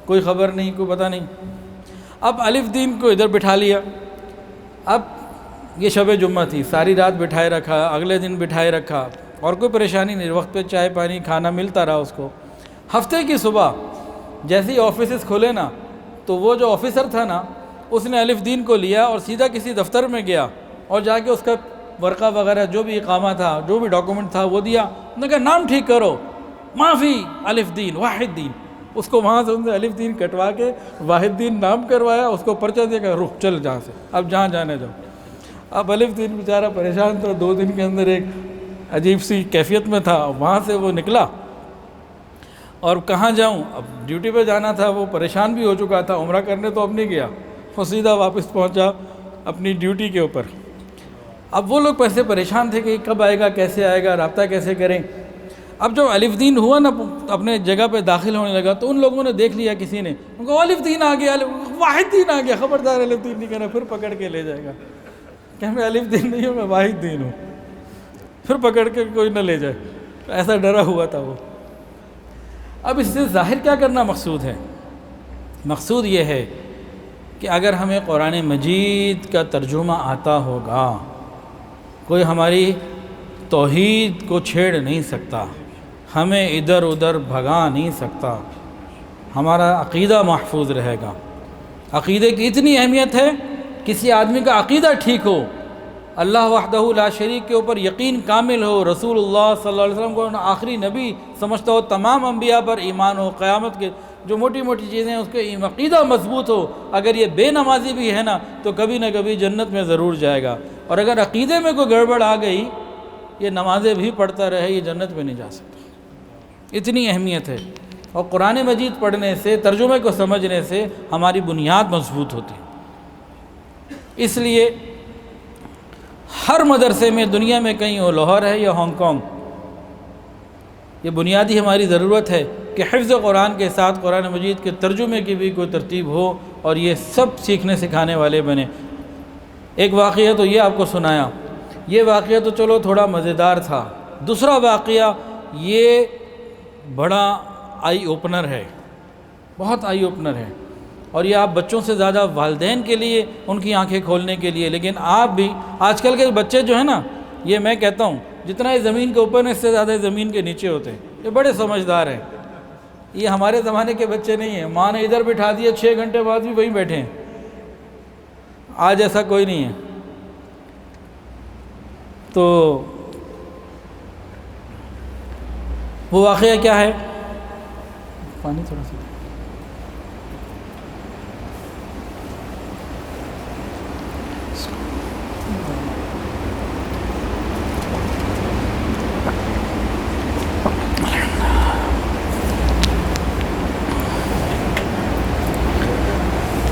کوئی خبر نہیں، کوئی پتہ نہیں. اب الف دین کو ادھر بٹھا لیا. اب یہ شب جمعہ تھی، ساری رات بٹھائے رکھا، اگلے دن بٹھائے رکھا اور کوئی پریشانی نہیں، وقت پہ چائے پانی کھانا ملتا رہا اس کو. ہفتے کی صبح جیسے ہی آفیسز کھولے نا، تو وہ جو آفیسر تھا نا، اس نے الف دین کو لیا اور سیدھا کسی دفتر میں گیا اور جا کے اس کا ورقہ وغیرہ جو بھی اقامہ تھا، جو بھی ڈاکومنٹ تھا وہ دیا. انہوں نے کہا نام ٹھیک کرو، معافی الف دین واحد دین. اس کو وہاں سے ان سے الف دین کٹوا کے واحد دین نام کروایا، اس کو پرچہ دیا کہ روح چل جہاں سے، اب جہاں جانے جاؤ. اب الف دین بیچارہ پریشان تھا، 2 دن کے اندر ایک عجیب سی کیفیت میں تھا، وہاں سے وہ نکلا اور کہاں جاؤں، اب ڈیوٹی پہ جانا تھا، وہ پریشان بھی ہو چکا تھا، عمرہ کرنے تو اب نہیں گیا، وہ سیدھا واپس پہنچا اپنی ڈیوٹی کے اوپر۔ اب وہ لوگ پیسے پریشان تھے کہ کب آئے گا، کیسے آئے گا، رابطہ کیسے کریں۔ اب جب الف دین ہوا نا، اپنے جگہ پہ داخل ہونے لگا تو ان لوگوں نے دیکھ لیا، کسی نے ان کو الف دین آ گیا، واحد دین آ گیا، خبردار الف دین نہیں کہنا، پھر پکڑ کے لے جائے گا کہ میں الف دین نہیں ہوں، میں واحد دین ہوں، پھر پکڑ کے کوئی نہ لے جائے، ایسا ڈرا ہوا تھا وہ۔ اب اس سے ظاہر کیا کرنا مقصود ہے؟ مقصود یہ ہے کہ اگر ہمیں قرآن مجید کا ترجمہ آتا ہوگا، کوئی ہماری توحید کو چھیڑ نہیں سکتا، ہمیں ادھر ادھر بھگا نہیں سکتا، ہمارا عقیدہ محفوظ رہے گا۔ عقیدے کی اتنی اہمیت ہے، کسی آدمی کا عقیدہ ٹھیک ہو، اللہ وحدہ لا شریک کے اوپر یقین کامل ہو، رسول اللہ صلی اللہ علیہ وسلم کو آخری نبی سمجھتا ہو، تمام انبیاء پر ایمان ہو، قیامت کے جو موٹی موٹی چیزیں ہیں اس کے عقیدہ مضبوط ہو، اگر یہ بے نمازی بھی ہے نا تو کبھی نہ کبھی جنت میں ضرور جائے گا، اور اگر عقیدے میں کوئی گڑبڑ آ گئی، یہ نمازیں بھی پڑھتا رہے، یہ جنت میں نہیں جا سکتا۔ اتنی اہمیت ہے، اور قرآن مجید پڑھنے سے، ترجمے کو سمجھنے سے ہماری بنیاد مضبوط ہوتی ہے۔ اس لیے ہر مدرسے میں دنیا میں کہیں ہو، لاہور ہے یا ہانگ کانگ، یہ بنیادی ہماری ضرورت ہے کہ حفظ قرآن کے ساتھ قرآن مجید کے ترجمے کی بھی کوئی ترتیب ہو، اور یہ سب سیکھنے سکھانے والے بنے۔ ایک واقعہ تو یہ آپ کو سنایا، یہ واقعہ تو چلو تھوڑا مزیدار تھا۔ دوسرا واقعہ یہ بڑا آئی اوپنر ہے، بہت آئی اوپنر ہے، اور یہ آپ بچوں سے زیادہ والدین کے لیے، ان کی آنکھیں کھولنے کے لیے، لیکن آپ بھی، آج کل کے بچے جو ہیں نا، یہ میں کہتا ہوں جتنا یہ زمین کے اوپر ہے اس سے زیادہ زمین کے نیچے ہوتے ہیں، یہ بڑے سمجھدار ہیں۔ یہ ہمارے زمانے کے بچے نہیں ہیں، ماں نے ادھر بٹھا دیا، 6 گھنٹے بعد بھی وہیں بیٹھے ہیں، آج ایسا کوئی نہیں ہے۔ تو وہ واقعہ کیا ہے؟ پانی تھوڑا سا۔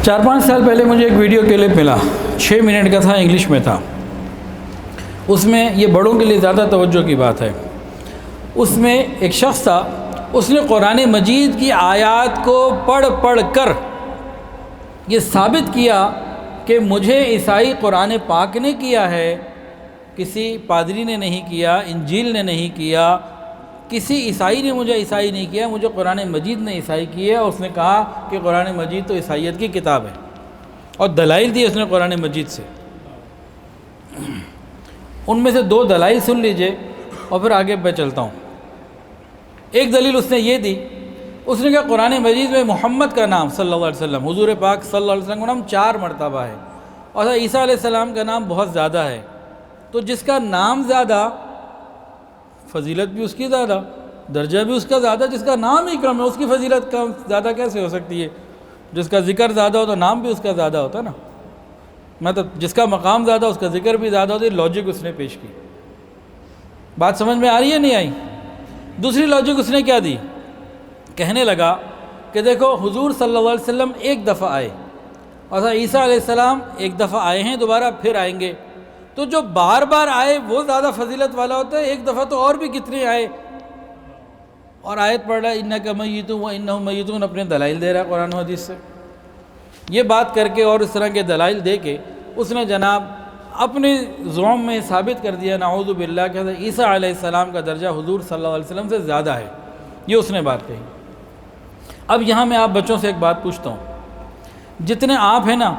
چار 5 سال پہلے مجھے ایک ویڈیو کلپ ملا، 6 منٹ کا تھا، انگلش میں تھا۔ اس میں یہ بڑوں کے لیے زیادہ توجہ کی بات ہے۔ اس میں ایک شخص تھا، اس نے قرآن مجید کی آیات کو پڑھ کر یہ ثابت کیا کہ مجھے عیسائی قرآن پاک نے کیا ہے، کسی پادری نے نہیں کیا، انجیل نے نہیں کیا، کسی عیسائی نے مجھے عیسائی نہیں کیا، مجھے قرآن مجید نے عیسائی کیا۔ اور اس نے کہا کہ قرآن مجید تو عیسائیت کی کتاب ہے، اور دلائل دی اس نے قرآن مجید سے۔ ان میں سے 2 دلائل سن لیجئے اور پھر آگے میں چلتا ہوں۔ ایک دلیل اس نے یہ دی، اس نے کہا قرآن مجید میں محمد کا نام صلی اللہ علیہ وسلم، حضور پاک صلی اللہ علیہ وسلم کا نام 4 مرتبہ ہے، اور عیسیٰ علیہ السلام کا نام بہت زیادہ ہے، تو جس کا نام زیادہ، فضیلت بھی اس کی زیادہ، درجہ بھی اس کا زیادہ، جس کا نام ہی کم ہے اس کی فضیلت کم زیادہ کیسے ہو سکتی ہے؟ جس کا ذکر زیادہ ہو تو نام بھی اس کا زیادہ ہوتا نا، مطلب جس کا مقام زیادہ اس کا ذکر بھی زیادہ ہوتا ہے۔ لاجک اس نے پیش کی، بات سمجھ میں آ رہی ہے نہیں آئی؟ دوسری لاجک اس نے کیا دی؟ کہنے لگا کہ دیکھو حضور صلی اللہ علیہ وسلم ایک دفعہ آئے، اور عیسیٰ علیہ السلام ایک دفعہ آئے ہیں، دوبارہ پھر آئیں گے، تو جو بار بار آئے وہ زیادہ فضیلت والا ہوتا ہے، ایک دفعہ تو اور بھی کتنے آئے۔ اور آیت پڑھ رہا ہے انک میت وانہم میتون، اپنے دلائل دے رہا ہے قرآن و حدیث سے۔ یہ بات کر کے اور اس طرح کے دلائل دے کے اس نے جناب اپنے زعم میں ثابت کر دیا، نعوذ باللہ، کہ عیسیٰ علیہ السلام کا درجہ حضور صلی اللہ علیہ وسلم سے زیادہ ہے۔ یہ اس نے بات کہی۔ اب یہاں میں آپ بچوں سے ایک بات پوچھتا ہوں، جتنے آپ ہیں نا،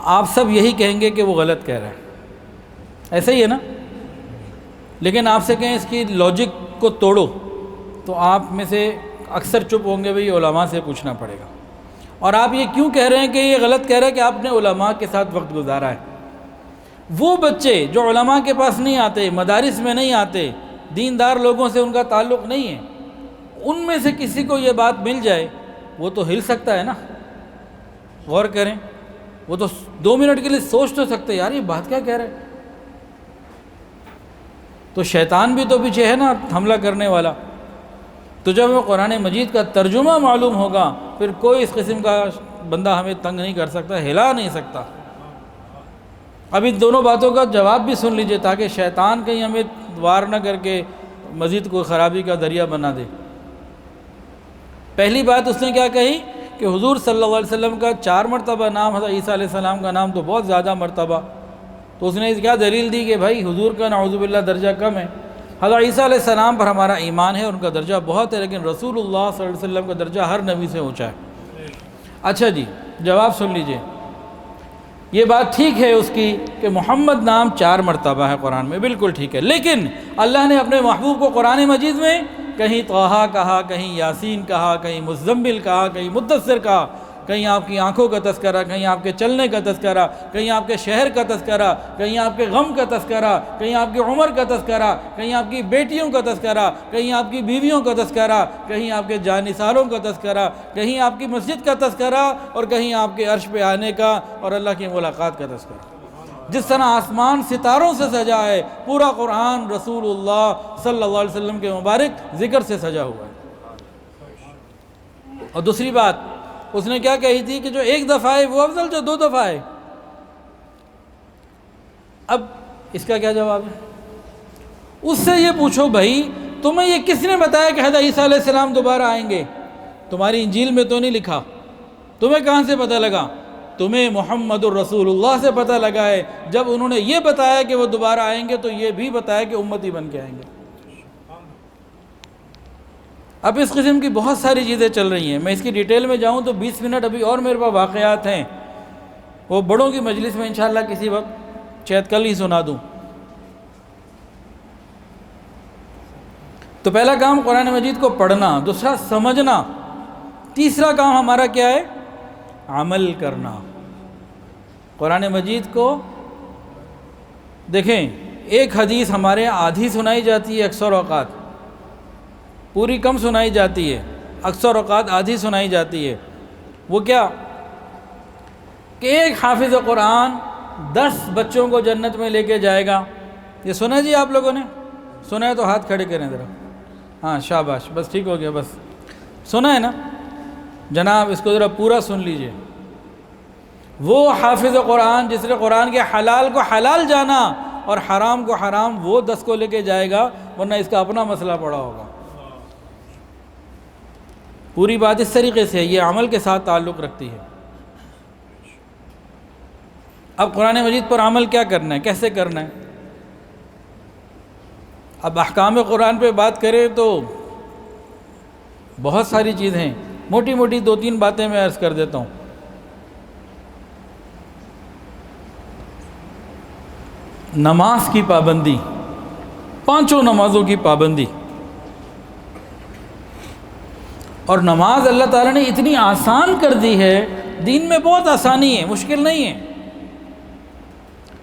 آپ سب یہی کہیں گے کہ وہ غلط کہہ رہا ہے، ایسا ہی ہے نا؟ لیکن آپ سے کہیں اس کی لاجک کو توڑو تو آپ میں سے اکثر چپ ہوں گے، بھئی علماء سے پوچھنا پڑے گا۔ اور آپ یہ کیوں کہہ رہے ہیں کہ یہ غلط کہہ رہا ہے کہ آپ نے علماء کے ساتھ وقت گزارا ہے؟ وہ بچے جو علماء کے پاس نہیں آتے، مدارس میں نہیں آتے، دیندار لوگوں سے ان کا تعلق نہیں ہے، ان میں سے کسی کو یہ بات مل جائے وہ تو ہل سکتا ہے نا؟ غور کریں، وہ تو 2 منٹ کے لیے سوچ تو سکتے یار یہ بات کیا کہہ رہے. تو شیطان بھی تو پیچھے ہے نا حملہ کرنے والا. تو جب ہمیں قرآن مجید کا ترجمہ معلوم ہوگا پھر کوئی اس قسم کا بندہ ہمیں تنگ نہیں کر سکتا، ہلا نہیں سکتا. اب ان دونوں باتوں کا جواب بھی سن لیجئے تاکہ شیطان کہیں ہمیں وار نہ کر کے مزید کوئی خرابی کا ذریعہ بنا دے. پہلی بات اس نے کیا کہی کہ حضور صلی اللہ علیہ وسلم کا 4 مرتبہ نام، حضرت عیسیٰ علیہ السلام کا نام تو بہت زیادہ مرتبہ. تو اس نے کیا دلیل دی کہ بھائی حضور کا نعوذ باللہ درجہ کم ہے، حضرت عیسیٰ علیہ السلام پر ہمارا ایمان ہے، ان کا درجہ بہت ہے، لیکن رسول اللہ صلی اللہ علیہ وسلم کا درجہ ہر نبی سے اونچا ہے. اچھا جی جواب سن لیجئے. یہ بات ٹھیک ہے اس کی کہ محمد نام 4 مرتبہ ہے قرآن میں، بالکل ٹھیک ہے، لیکن اللہ نے اپنے محبوب کو قرآن مجید میں کہیں طٰہٰ کہا، کہیں یاسین کہا، کہیں مزمل کہا، کہیں مدثر کہا، کہیں آپ کی آنکھوں کا تذکرہ، کہیں آپ کے چلنے کا تذکرہ، کہیں آپ کے شہر کا تذکرہ، کہیں آپ کے غم کا تذکرہ، کہیں آپ کی عمر کا تذکرہ، کہیں آپ کی بیٹیوں کا تذکرہ، کہیں آپ کی بیویوں کا تذکرہ، کہیں آپ کے جانثاروں کا تذکرہ، کہیں آپ کی مسجد کا تذکرہ، اور کہیں آپ کے عرش پہ آنے کا اور اللہ کی ملاقات کا تذکرہ. جس طرح آسمان ستاروں سے سجا ہے، پورا قرآن رسول اللہ صلی اللہ علیہ وسلم کے مبارک ذکر سے سجا ہوا ہے. اور دوسری بات اس نے کیا کہی تھی کہ جو 1 دفعہ ہے وہ افضل جو 2 دفعہ ہے. اب اس کا کیا جواب ہے؟ اس سے یہ پوچھو بھائی تمہیں یہ کس نے بتایا کہ حضرت عیسیٰ علیہ السلام دوبارہ آئیں گے؟ تمہاری انجیل میں تو نہیں لکھا، تمہیں کہاں سے پتہ لگا؟ تمہیں محمد الرسول اللہ سے پتہ لگا ہے. جب انہوں نے یہ بتایا کہ وہ دوبارہ آئیں گے تو یہ بھی بتایا کہ امتی بن کے آئیں گے. اب اس قسم کی بہت ساری چیزیں چل رہی ہیں، میں اس کی ڈیٹیل میں جاؤں تو 20 منٹ ابھی اور میرے پاس واقعات ہیں، وہ بڑوں کی مجلس میں انشاءاللہ کسی وقت شاید کل ہی سنا دوں. تو پہلا کام قرآن مجید کو پڑھنا، دوسرا سمجھنا، تیسرا کام ہمارا کیا ہے؟ عمل کرنا. قرآن مجید کو دیکھیں، ایک حدیث ہمارے آدھی سنائی جاتی ہے اکثر اوقات، پوری کم سنائی جاتی ہے، اکثر اوقات آدھی سنائی جاتی ہے. وہ کیا کہ ایک حافظ قرآن 10 بچوں کو جنت میں لے کے جائے گا. یہ سنا جی آپ لوگوں نے؟ سنا ہے تو ہاتھ کھڑے کریں ذرا. ہاں شاباش، بس ٹھیک ہو گیا، بس سنا ہے نا جناب. اس کو ذرا پورا سن لیجئے. وہ حافظ قرآن جس نے قرآن کے حلال کو حلال جانا اور حرام کو حرام، وہ 10 کو لے کے جائے گا، ورنہ اس کا اپنا مسئلہ پڑا ہوگا. پوری بات اس طریقے سے یہ عمل کے ساتھ تعلق رکھتی ہے. اب قرآن مجید پر عمل کیا کرنا ہے، کیسے کرنا ہے؟ اب احکام قرآن پہ بات کریں تو بہت ساری چیزیں ہیں، موٹی موٹی 2-3 باتیں میں عرض کر دیتا ہوں. نماز کی پابندی، 5 نمازوں کی پابندی. اور نماز اللہ تعالیٰ نے اتنی آسان کر دی ہے، دین میں بہت آسانی ہے، مشکل نہیں ہے.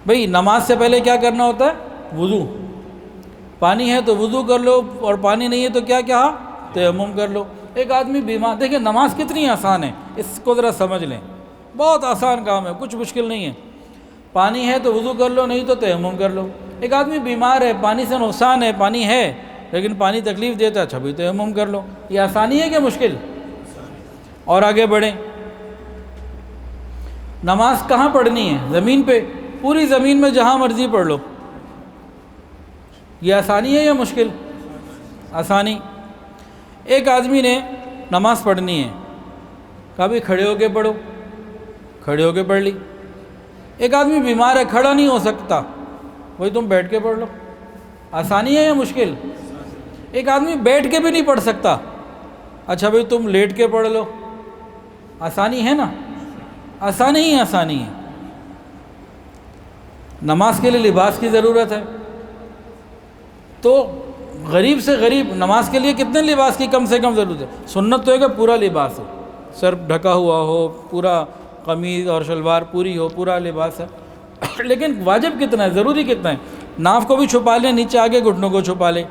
بھئی نماز سے پہلے کیا کرنا ہوتا ہے؟ وضو. پانی ہے تو وضو کر لو، اور پانی نہیں ہے تو کیا کہا؟ تیمم کر لو. ایک آدمی بیمار، دیکھیں نماز کتنی آسان ہے، اس کو ذرا سمجھ لیں. بہت آسان کام ہے، کچھ مشکل نہیں ہے. پانی ہے تو وضو کر لو، نہیں تو تیمم کر لو. ایک آدمی بیمار ہے، پانی سے نقصان ہے، پانی ہے لیکن پانی تکلیف دیتا ہے، اچھا بھی تیمم کر لو. یہ آسانی ہے کہ مشکل؟ اور آگے بڑھیں. نماز کہاں پڑھنی ہے؟ زمین پہ، پوری زمین میں جہاں مرضی پڑھ لو. یہ آسانی ہے یا مشکل؟ آسانی. ایک آدمی نے نماز پڑھنی ہے، کہا بھی کھڑے ہو کے پڑھو، کھڑے ہو کے پڑھ لی. ایک آدمی بیمار ہے، کھڑا نہیں ہو سکتا، وہی تم بیٹھ کے پڑھ لو. آسانی ہے یا مشکل؟ ایک آدمی بیٹھ کے بھی نہیں پڑھ سکتا، اچھا بھائی تم لیٹ کے پڑھ لو. آسانی ہے نا؟ آسانی ہی آسانی ہے. نماز کے لیے لباس کی ضرورت ہے، تو غریب سے غریب نماز کے لیے کتنے لباس کی کم سے کم ضرورت ہے؟ سنت تو ہے کہ پورا لباس ہو، سر ڈھکا ہوا ہو، پورا قمیض اور شلوار پوری ہو، پورا لباس ہے. لیکن واجب کتنا ہے، ضروری کتنا ہے؟ ناف کو بھی چھپا لے، نیچے آگے گھٹنوں کو چھپا لے.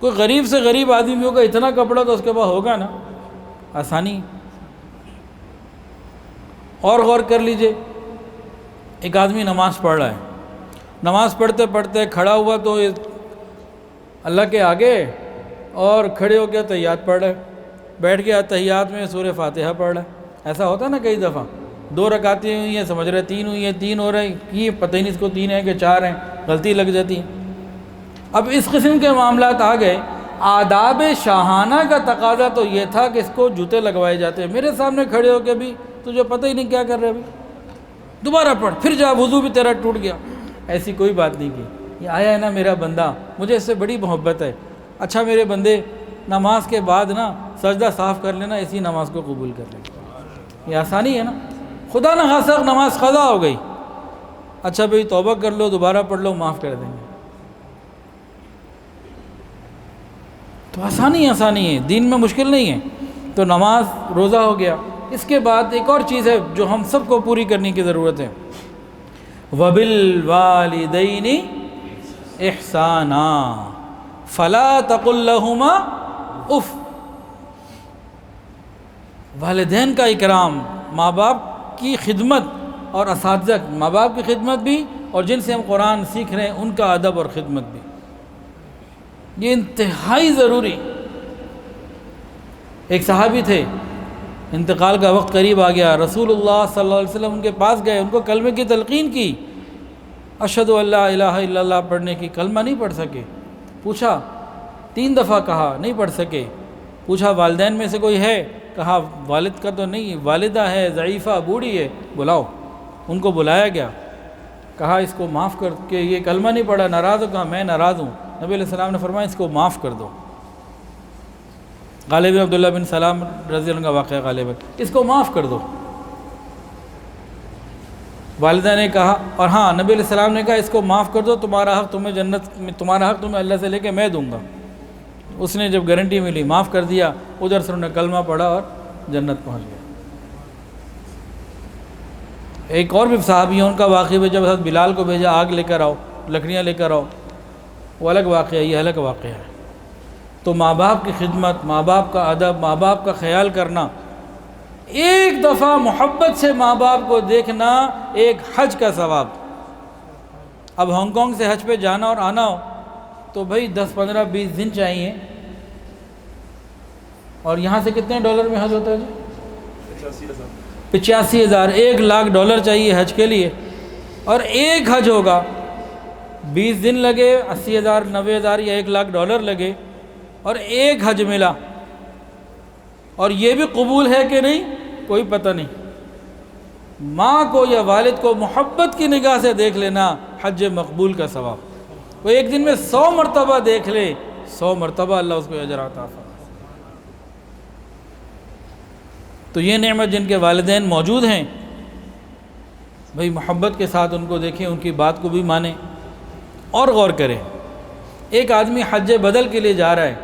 کوئی غریب سے غریب آدمی بھی ہوگا اتنا کپڑا تو اس کے پاس ہوگا نا. آسانی. اور غور کر لیجئے، ایک آدمی نماز پڑھ رہا ہے، نماز پڑھتے پڑھتے کھڑا ہوا تو اللہ کے آگے اور کھڑے ہو کے تحیات پڑھ رہا ہے، بیٹھ گیا تحیات میں سورہ فاتحہ پڑھ رہا ہے۔ ایسا ہوتا ہے نا کئی دفعہ، 2 رکعتیں ہوئی ہیں، سمجھ رہے 3 ہوئی ہیں، 3 ہو رہے ہیں، یہ پتہ ہی نہیں اس کو 3 ہیں کہ 4 ہیں، غلطی لگ جاتی ہے۔ اب اس قسم کے معاملات آ گئے۔ آداب شاہانہ کا تقاضا تو یہ تھا کہ اس کو جوتے لگوائے جاتے ہیں، میرے سامنے کھڑے ہو کے بھی تجھے پتہ ہی نہیں کیا کر رہے ابھی، دوبارہ پڑھ، پھر جا، وضو بھی تیرا ٹوٹ گیا۔ ایسی کوئی بات نہیں کی، یہ آیا ہے نا میرا بندہ، مجھے اس سے بڑی محبت ہے، اچھا میرے بندے نماز کے بعد نا سجدہ صاف کر لینا، اسی نماز کو قبول کر لینا۔ یہ آسانی ہے نا، خدا نہ خاصا نماز قضا ہو گئی، اچھا بھئی توبہ کر لو، دوبارہ پڑھ لو، معاف کر دیں گے۔ تو آسانی ہے، دین میں مشکل نہیں ہے۔ تو نماز، روزہ ہو گیا۔ اس کے بعد ایک اور چیز ہے جو ہم سب کو پوری کرنے کی ضرورت ہے، وَبِالْوَالِدَيْنِ إِحْسَانًا فَلَا تَقُلْ لَهُمَا اُف۔ والدین کا اکرام، ماں باپ کی خدمت، اور اساتذہ، ماں باپ کی خدمت بھی، اور جن سے ہم قرآن سیکھ رہے ہیں ان کا ادب اور خدمت بھی، یہ انتہائی ضروری۔ ایک صحابی تھے، انتقال کا وقت قریب آ گیا، رسول اللہ صلی اللہ علیہ وسلم ان کے پاس گئے، ان کو کلمے کی تلقین کی، اشہد ان لا الہ الا اللہ پڑھنے کی، کلمہ نہیں پڑھ سکے، پوچھا 3 دفعہ کہا، نہیں پڑھ سکے، پوچھا والدین میں سے کوئی ہے، کہا والد کا تو نہیں، والدہ ہے، ضعیفہ بوڑھی ہے، بلاؤ۔ ان کو بلایا گیا، کہا اس کو معاف کر کے، یہ کلمہ نہیں پڑھا، ناراض ہو، کہا میں ناراض ہوں۔ نبی علیہ السلام نے فرمایا اس کو معاف کر دو۔ غالب عبداللہ بن سلام رضی اللہ عنہ کا واقعہ، غالب اس کو معاف کر دو۔ والدہ نے کہا، اور ہاں نبی علیہ السلام نے کہا اس کو معاف کر دو، تمہارا حق تمہیں جنت میں، تمہارا حق تمہیں اللہ سے لے کے میں دوں گا۔ اس نے جب گارنٹی ملی، معاف کر دیا، ادھر سے انہوں نے کلمہ پڑھا اور جنت پہنچ گیا۔ ایک اور بھی صحابی ہیں، ان کا واقعہ بھی، جب حضرت بلال کو بھیجا آگ لے کر آؤ، لکڑیاں لے کر آؤ، وہ الگ واقعہ ہے، یہ الگ واقعہ ہے۔ تو ماں باپ کی خدمت، ماں باپ کا ادب، ماں باپ کا خیال کرنا، ایک دفعہ محبت سے ماں باپ کو دیکھنا ایک حج کا ثواب۔ اب ہانگ کانگ سے حج پہ جانا اور آنا ہو تو بھئی 10 15 20 دن چاہیے، اور یہاں سے کتنے ڈالر میں حج ہوتا ہے جی؟ 85,000، $1,00,000 چاہیے حج کے لیے، اور ایک حج ہوگا، 20 دن لگے، 80,000 90,000 یا $1,00,000 لگے، اور ایک حج ملا، اور یہ بھی قبول ہے کہ نہیں کوئی پتہ نہیں۔ ماں کو یا والد کو محبت کی نگاہ سے دیکھ لینا حج مقبول کا ثواب۔ وہ ایک دن میں 100 مرتبہ دیکھ لے، 100 مرتبہ اللہ اس کو اجر عطا فرمائے۔ تو یہ نعمت جن کے والدین موجود ہیں، بھئی محبت کے ساتھ ان کو دیکھیں، ان کی بات کو بھی مانیں اور غور کریں۔ ایک آدمی حج بدل کے لیے جا رہا ہے،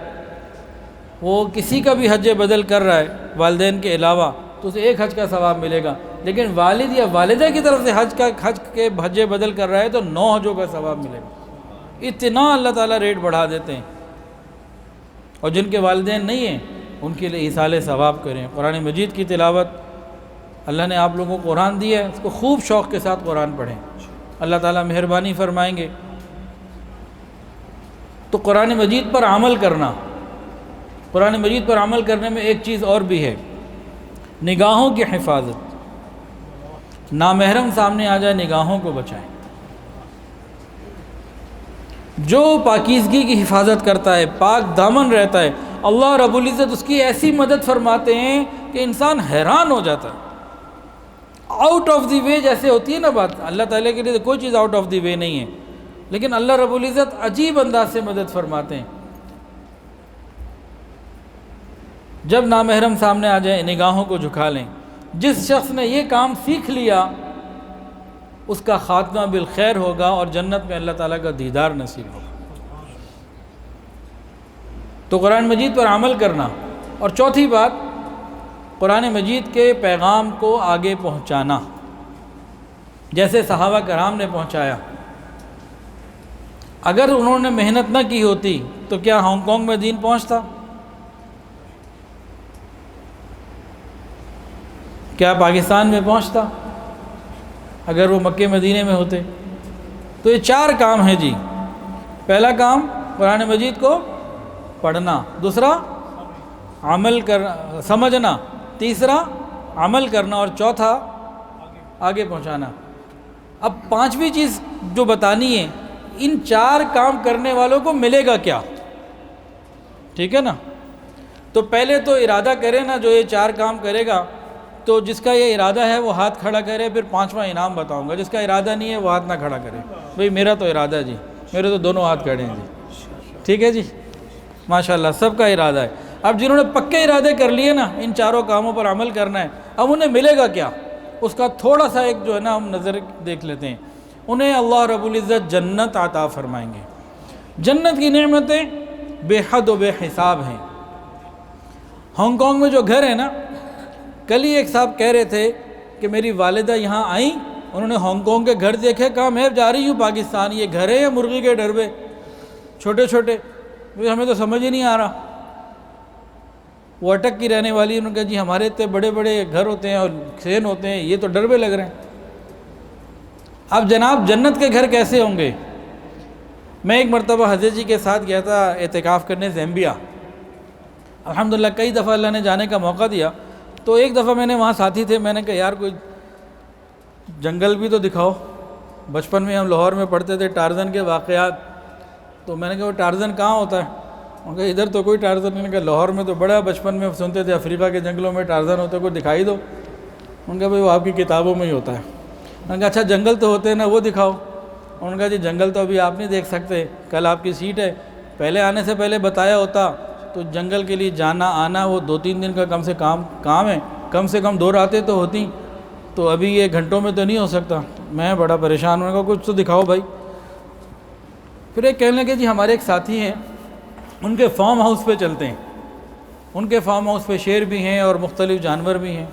وہ کسی کا بھی حج بدل کر رہا ہے والدین کے علاوہ، تو اسے ایک حج کا ثواب ملے گا، لیکن والد یا والدہ کی طرف سے حج بدل کر رہا ہے تو 9 حجوں کا ثواب ملے گا۔ اتنا اللہ تعالیٰ ریٹ بڑھا دیتے ہیں۔ اور جن کے والدین نہیں ہیں ان کے لیے ایصال ثواب کریں، قرآن مجید کی تلاوت، اللہ نے آپ لوگوں کو قرآن دیا ہے، اس کو خوب شوق کے ساتھ قرآن پڑھیں، اللہ تعالیٰ مہربانی فرمائیں گے۔ تو قرآن مجید پر عمل کرنا، قرآن مجید پر عمل کرنے میں ایک چیز اور بھی ہے، نگاہوں کی حفاظت۔ نامحرم سامنے آ جائے، نگاہوں کو بچائیں۔ جو پاکیزگی کی حفاظت کرتا ہے، پاک دامن رہتا ہے، اللہ رب العزت اس کی ایسی مدد فرماتے ہیں کہ انسان حیران ہو جاتا ہے۔ آؤٹ آف دی وے جیسے ہوتی ہے نا بات، اللہ تعالیٰ کے لیے کوئی چیز آؤٹ آف دی وے نہیں ہے، لیکن اللہ رب العزت عجیب انداز سے مدد فرماتے ہیں۔ جب نامحرم سامنے آ جائے، نگاہوں کو جھکا لیں۔ جس شخص نے یہ کام سیکھ لیا اس کا خاتمہ بالخیر ہوگا، اور جنت میں اللہ تعالیٰ کا دیدار نصیب ہوگا۔ تو قرآن مجید پر عمل کرنا، اور چوتھی بات قرآن مجید کے پیغام کو آگے پہنچانا، جیسے صحابہ کرام نے پہنچایا۔ اگر انہوں نے محنت نہ کی ہوتی تو کیا ہانگ کانگ میں دین پہنچتا؟ کیا پاکستان میں پہنچتا اگر وہ مکہ مدینے میں ہوتے؟ تو یہ 4 کام ہیں جی. پہلا کام قرآن مجید کو پڑھنا، دوسرا عمل سمجھنا، تیسرا عمل کرنا، اور چوتھا آگے پہنچانا. اب 5ویں چیز جو بتانی ہے، ان 4 کام کرنے والوں کو ملے گا کیا؟ ٹھیک ہے نا. تو پہلے تو ارادہ کرے نا، جو یہ 4 کام کرے گا تو جس کا یہ ارادہ ہے وہ ہاتھ کھڑا کرے، پھر 5واں انعام بتاؤں گا. جس کا ارادہ نہیں ہے وہ ہاتھ نہ کھڑا کرے. بھئی میرا تو ارادہ ہے جی، میرے تو دونوں ہاتھ کھڑے ہیں جی. ٹھیک ہے جی، ماشاءاللہ سب کا ارادہ ہے. اب جنہوں نے پکے ارادے کر لیے نا ان 4 کاموں پر عمل کرنا ہے، اب انہیں ملے گا کیا؟ اس کا تھوڑا سا ایک جو ہے نا ہم نظر دیکھ لیتے ہیں. انہیں اللہ رب العزت جنت عطا فرمائیں گے. جنت کی نعمتیں بے حد و بے حساب ہیں. ہانگ کانگ میں جو گھر ہے نا، کل ہی ایک صاحب کہہ رہے تھے کہ میری والدہ یہاں آئیں، انہوں نے ہانگ کانگ کے گھر دیکھے، کہا میں جا رہی ہوں پاکستان، یہ گھر ہے یا مرغی کے ڈربے چھوٹے چھوٹے، ہمیں تو سمجھ ہی نہیں آ رہا. وہ اٹک کی رہنے والی، انہوں نے کہا جی ہمارے اتنے بڑے بڑے گھر ہوتے ہیں اور کھین ہوتے ہیں، یہ تو ڈربے لگ رہے ہیں. اب جناب جنت کے گھر کیسے ہوں گے؟ میں ایک مرتبہ حضرت جی کے ساتھ گیا تھا اعتکاف کرنے زیمبیا. الحمدللہ کئی دفعہ اللہ نے جانے کا موقع دیا. تو ایک دفعہ میں نے وہاں ساتھی تھے، میں نے کہا یار کوئی جنگل بھی تو دکھاؤ. بچپن میں ہم لاہور میں پڑھتے تھے ٹارزن کے واقعات، تو میں نے کہا وہ ٹارزن کہاں ہوتا ہے؟ انہوں نے کہا ادھر تو کوئی ٹارزن نہیں. کہا لاہور میں تو بڑا بچپن میں سنتے تھے افریقہ کے جنگلوں میں ٹارزن ہوتا ہے، کوئی دکھائی دو. انہوں نے کہا بھائی وہ آپ کی کتابوں میں ہی ہوتا ہے. میں نے کہا اچھا جنگل تو ہوتے ہیں نا، وہ دکھاؤ. انہوں نے کہا جی جنگل تو ابھی آپ نہیں دیکھ سکتے، کل آپ کی سیٹ ہے، پہلے آنے سے پہلے بتایا ہوتا تو جنگل کے لیے جانا آنا وہ 2-3 دن کا کم سے کام ہے، کم سے کم 2 راتیں تو ہوتی، تو ابھی یہ گھنٹوں میں تو نہیں ہو سکتا. میں بڑا پریشان ہوں، کہا کچھ تو دکھاؤ بھائی. پھر ایک کہنے لگے جی ہمارے ایک ساتھی ہیں، ان کے فارم ہاؤس پہ چلتے ہیں. ان کے فارم ہاؤس پہ شیر بھی ہیں اور مختلف جانور بھی ہیں.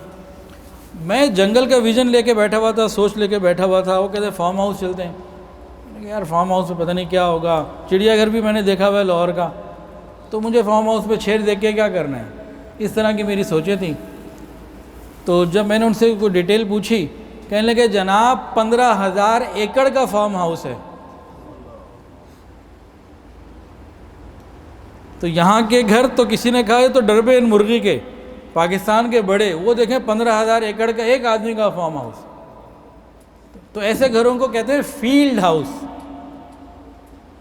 میں جنگل کا ویژن لے کے بیٹھا ہوا تھا، سوچ لے کے بیٹھا ہوا تھا. وہ کہتے ہیں فارم ہاؤس چلتے ہیں. میں نے کہا یار فارم ہاؤس پہ پتہ نہیں کیا ہوگا، چڑیا گھر بھی میں نے دیکھا ہوا ہے لاہور کا، تو مجھے فارم ہاؤس پہ شیر دیکھ کے کیا کرنا ہے؟ اس طرح کی میری سوچیں تھیں. تو جب میں نے ان سے کوئی ڈیٹیل پوچھی، کہنے لگے جناب 15,000 ایکڑ کا فارم ہاؤس ہے. تو یہاں کے گھر تو کسی نے کہا ہے تو ڈربے ان مرغی کے، پاکستان کے بڑے، وہ دیکھیں 15,000 ایکڑ کا ایک آدمی کا فارم ہاؤس. تو ایسے گھروں کو کہتے ہیں فیلڈ ہاؤس.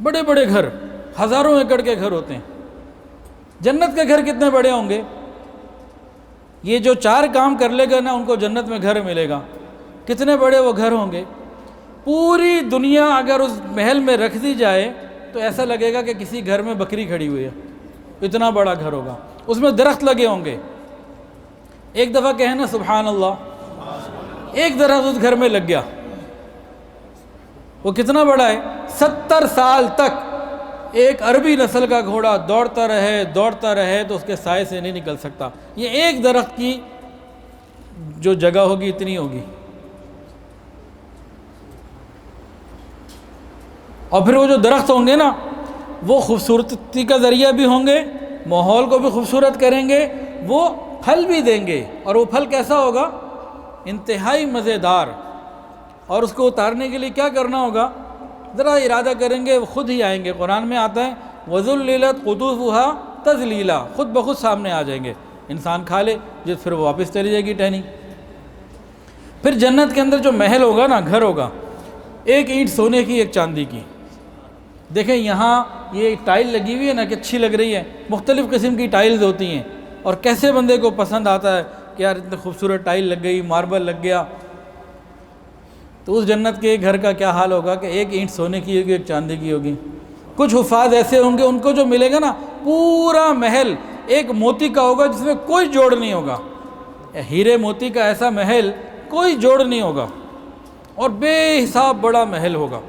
بڑے بڑے گھر، ہزاروں ایکڑ کے گھر ہوتے ہیں. جنت کے گھر کتنے بڑے ہوں گے؟ یہ جو 4 کام کر لے گا نا ان کو جنت میں گھر ملے گا. کتنے بڑے وہ گھر ہوں گے؟ پوری دنیا اگر اس محل میں رکھ دی جائے تو ایسا لگے گا کہ کسی گھر میں بکری کھڑی ہوئی ہے، اتنا بڑا گھر ہوگا. اس میں درخت لگے ہوں گے. ایک دفعہ کہیں نا سبحان اللہ، ایک درخت اس گھر میں لگ گیا. وہ کتنا بڑا ہے؟ 70 سال تک ایک عربی نسل کا گھوڑا دوڑتا رہے تو اس کے سائے سے نہیں نکل سکتا. یہ ایک درخت کی جو جگہ ہوگی اتنی ہوگی. اور پھر وہ جو درخت ہوں گے نا وہ خوبصورتی کا ذریعہ بھی ہوں گے، ماحول کو بھی خوبصورت کریں گے، وہ پھل بھی دیں گے. اور وہ پھل کیسا ہوگا؟ انتہائی مزیدار. اور اس کو اتارنے کے لیے کیا کرنا ہوگا؟ ذرا ارادہ کریں گے وہ خود ہی آئیں گے. قرآن میں آتا ہے وَذُلِّلَتْ قُطُوفُهَا تَذْلِيلًا، خود بخود سامنے آ جائیں گے. انسان کھا لے جس پھر وہ واپس چلی جائے گی ٹہنی. پھر جنت کے اندر جو محل ہوگا نا، گھر ہوگا، ایک اینٹ سونے کی ایک چاندی کی. دیکھیں یہاں یہ ٹائل لگی ہوئی ہے نا کہ اچھی لگ رہی ہے، مختلف قسم کی ٹائلز ہوتی ہیں اور کیسے بندے کو پسند آتا ہے کہ یار اتنے خوبصورت ٹائل لگ گئی، ماربل لگ گیا. تو اس جنت کے گھر کا کیا حال ہوگا کہ ایک اینٹ سونے کی ہوگی، ایک چاندی کی ہوگی. کچھ حفاظ ایسے ہوں گے ان کو جو ملے گا نا پورا محل ایک موتی کا ہوگا جس میں کوئی جوڑ نہیں ہوگا. ہیرے موتی کا ایسا محل کوئی جوڑ نہیں ہوگا اور بے حساب بڑا محل ہوگا.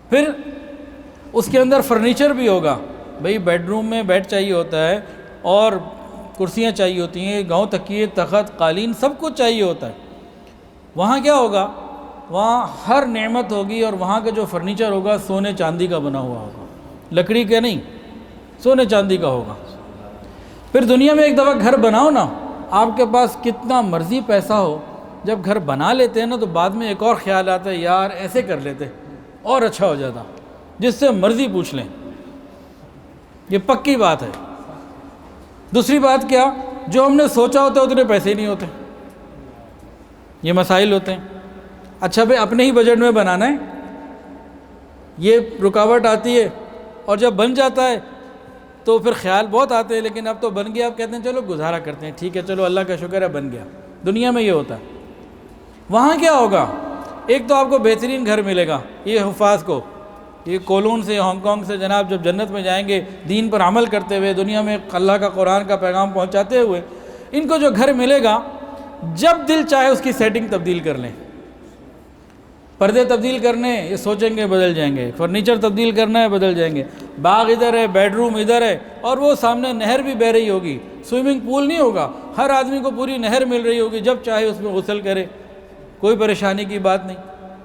پھر اس کے اندر فرنیچر بھی ہوگا. بھئی بیڈ روم میں بیڈ چاہیے ہوتا ہے اور کرسیاں چاہیے ہوتی ہیں، گاؤں تکیے، تخت، قالین، سب کچھ چاہیے ہوتا ہے. وہاں کیا ہوگا؟ وہاں ہر نعمت ہوگی اور وہاں کا جو فرنیچر ہوگا سونے چاندی کا بنا ہوا ہوگا، لکڑی کا نہیں، سونے چاندی کا ہوگا. پھر دنیا میں ایک دفعہ گھر بناؤ نا آپ کے پاس کتنا مرضی پیسہ ہو، جب گھر بنا لیتے ہیں نا تو بعد میں ایک اور خیال آتا ہے، یار ایسے کر لیتے اور اچھا ہو جاتا، جس سے مرضی پوچھ لیں، یہ پکی بات ہے۔ دوسری بات کیا، جو ہم نے سوچا ہوتا ہے اتنے پیسے ہی نہیں ہوتے، یہ مسائل ہوتے ہیں۔ اچھا بھائی اپنے ہی بجٹ میں بنانا ہے، یہ رکاوٹ آتی ہے، اور جب بن جاتا ہے تو پھر خیال بہت آتے ہیں، لیکن اب تو بن گیا، اب کہتے ہیں چلو گزارا کرتے ہیں، ٹھیک ہے چلو اللہ کا شکر ہے بن گیا۔ دنیا میں یہ ہوتا ہے۔ وہاں کیا ہوگا، ایک تو آپ کو بہترین گھر ملے گا، یہ حفاظ کو، یہ کولون سے ہانگ کانگ سے جناب جب جنت میں جائیں گے دین پر عمل کرتے ہوئے، دنیا میں اللہ کا قرآن کا پیغام پہنچاتے ہوئے، ان کو جو گھر ملے گا جب دل چاہے اس کی سیٹنگ تبدیل کر لیں، پردے تبدیل کرنے یہ سوچیں گے بدل جائیں گے، فرنیچر تبدیل کرنا ہے بدل جائیں گے، باغ ادھر ہے، بیڈ روم ادھر ہے، اور وہ سامنے نہر بھی بہہ رہی ہوگی، سوئمنگ پول نہیں ہوگا، ہر آدمی کو پوری نہر مل رہی ہوگی، جب چاہے اس میں غسل کرے، کوئی پریشانی کی بات نہیں۔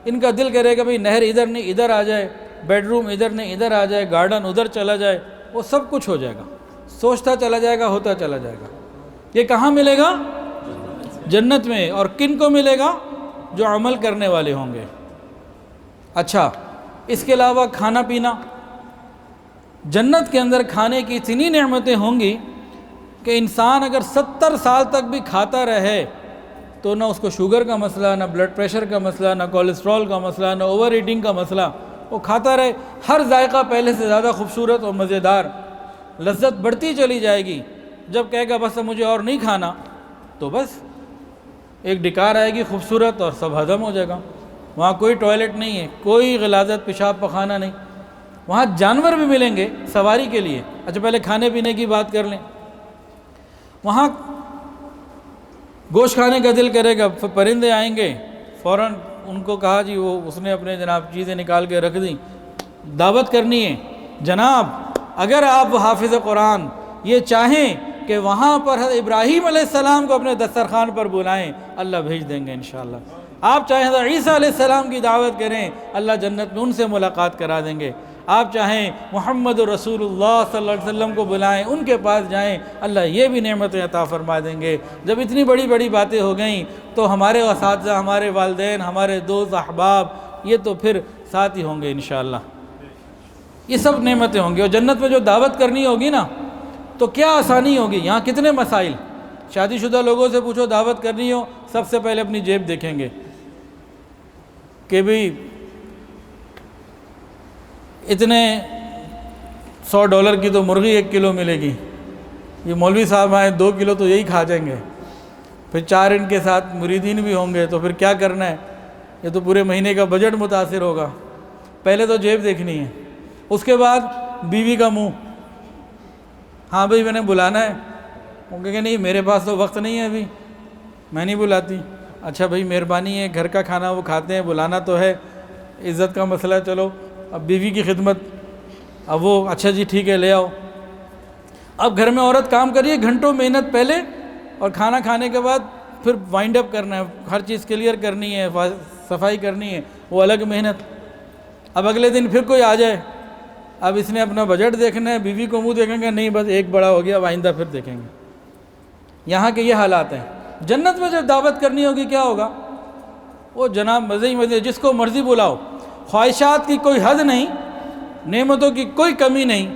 ان کا دل کرے گا بھئی نہر ادھر نہیں ادھر آ جائے، بیڈ روم ادھر نہیں ادھر آ جائے، گارڈن ادھر چلا جائے، وہ سب کچھ ہو جائے گا، سوچتا چلا جائے گا، ہوتا چلا جائے گا۔ یہ کہاں ملے گا؟ جنت میں۔ اور کن کو ملے گا؟ جو عمل کرنے والے ہوں گے۔ اچھا، اس کے علاوہ کھانا پینا، جنت کے اندر کھانے کی اتنی نعمتیں ہوں گی کہ انسان اگر 70 سال تک بھی کھاتا رہے تو نہ اس کو شوگر کا مسئلہ، نہ بلڈ پریشر کا مسئلہ، نہ کولیسٹرول کا مسئلہ، نہ اوور ایٹنگ کا مسئلہ، وہ کھاتا رہے، ہر ذائقہ پہلے سے زیادہ خوبصورت اور مزیدار، لذت بڑھتی چلی جائے گی۔ جب کہے گا بس مجھے اور نہیں کھانا تو بس ایک ڈکار آئے گی خوبصورت اور سب ہضم ہو جائے گا۔ وہاں کوئی ٹوائلٹ نہیں ہے، کوئی غلاظت پیشاب پخانہ نہیں۔ وہاں جانور بھی ملیں گے سواری کے لیے۔ اچھا پہلے کھانے پینے کی بات کر لیں۔ وہاں گوشت کھانے کا دل کرے گا، پرندے آئیں گے، فوراً ان کو کہا جی وہ اس نے اپنے جناب چیزیں نکال کے رکھ دیں، دعوت کرنی ہے، جناب اگر آپ حافظ قرآن یہ چاہیں کہ وہاں پر حضرت ابراہیم علیہ السلام کو اپنے دسترخوان پر بلائیں، اللہ بھیج دیں گے انشاءاللہ۔ آپ چاہیں حضرت عیسیٰ علیہ السلام کی دعوت کریں، اللہ جنت میں ان سے ملاقات کرا دیں گے۔ آپ چاہیں محمد رسول اللہ صلی اللہ علیہ وسلم کو بلائیں، ان کے پاس جائیں، اللہ یہ بھی نعمتیں عطا فرما دیں گے۔ جب اتنی بڑی بڑی باتیں ہو گئیں تو ہمارے اساتذہ، ہمارے والدین، ہمارے دوست احباب، یہ تو پھر ساتھ ہی ہوں گے انشاءاللہ۔ یہ سب نعمتیں ہوں گی، اور جنت میں جو دعوت کرنی ہوگی نا تو کیا آسانی ہوگی۔ یہاں کتنے مسائل، شادی شدہ لوگوں سے پوچھو دعوت کرنی ہو، سب سے پہلے اپنی جیب دیکھیں گے کہ بھئی اتنے $100 کی تو مرغی 1 کلو ملے گی، یہ مولوی صاحب آئیں 2 کلو تو یہی کھا جائیں گے، پھر 4 ان کے ساتھ مریدین بھی ہوں گے، تو پھر کیا کرنا ہے، یہ تو پورے مہینے کا بجٹ متاثر ہوگا۔ پہلے تو جیب دیکھنی ہے، اس کے بعد بیوی کا منہ، ہاں بھئی میں نے بلانا ہے، وہ کہیں گے نہیں میرے پاس تو وقت نہیں ہے ابھی، میں نہیں بلاتی۔ اچھا بھئی مہربانی ہے، گھر کا کھانا وہ کھاتے ہیں، بلانا تو ہے، عزت کا مسئلہ ہے، چلو اب بیوی کی خدمت، اب وہ اچھا جی ٹھیک ہے لے آؤ۔ اب گھر میں عورت کام کریے گھنٹوں محنت پہلے، اور کھانا کھانے کے بعد پھر وائنڈ اپ کرنا ہے، ہر چیز کلیئر کرنی ہے، صفائی کرنی ہے، وہ الگ محنت۔ اب اگلے دن پھر کوئی آ جائے، اب اس نے اپنا بجٹ دیکھنا ہے، بیوی کو منہ دیکھیں گے نہیں بس ایک بڑا ہو گیا، آئندہ پھر دیکھیں گے۔ یہاں کے یہ حالات ہیں۔ جنت میں جب دعوت کرنی ہوگی کیا ہوگا، وہ جناب مزے ہی مزے، جس کو مرضی بلاؤ، خواہشات کی کوئی حد نہیں، نعمتوں کی کوئی کمی نہیں،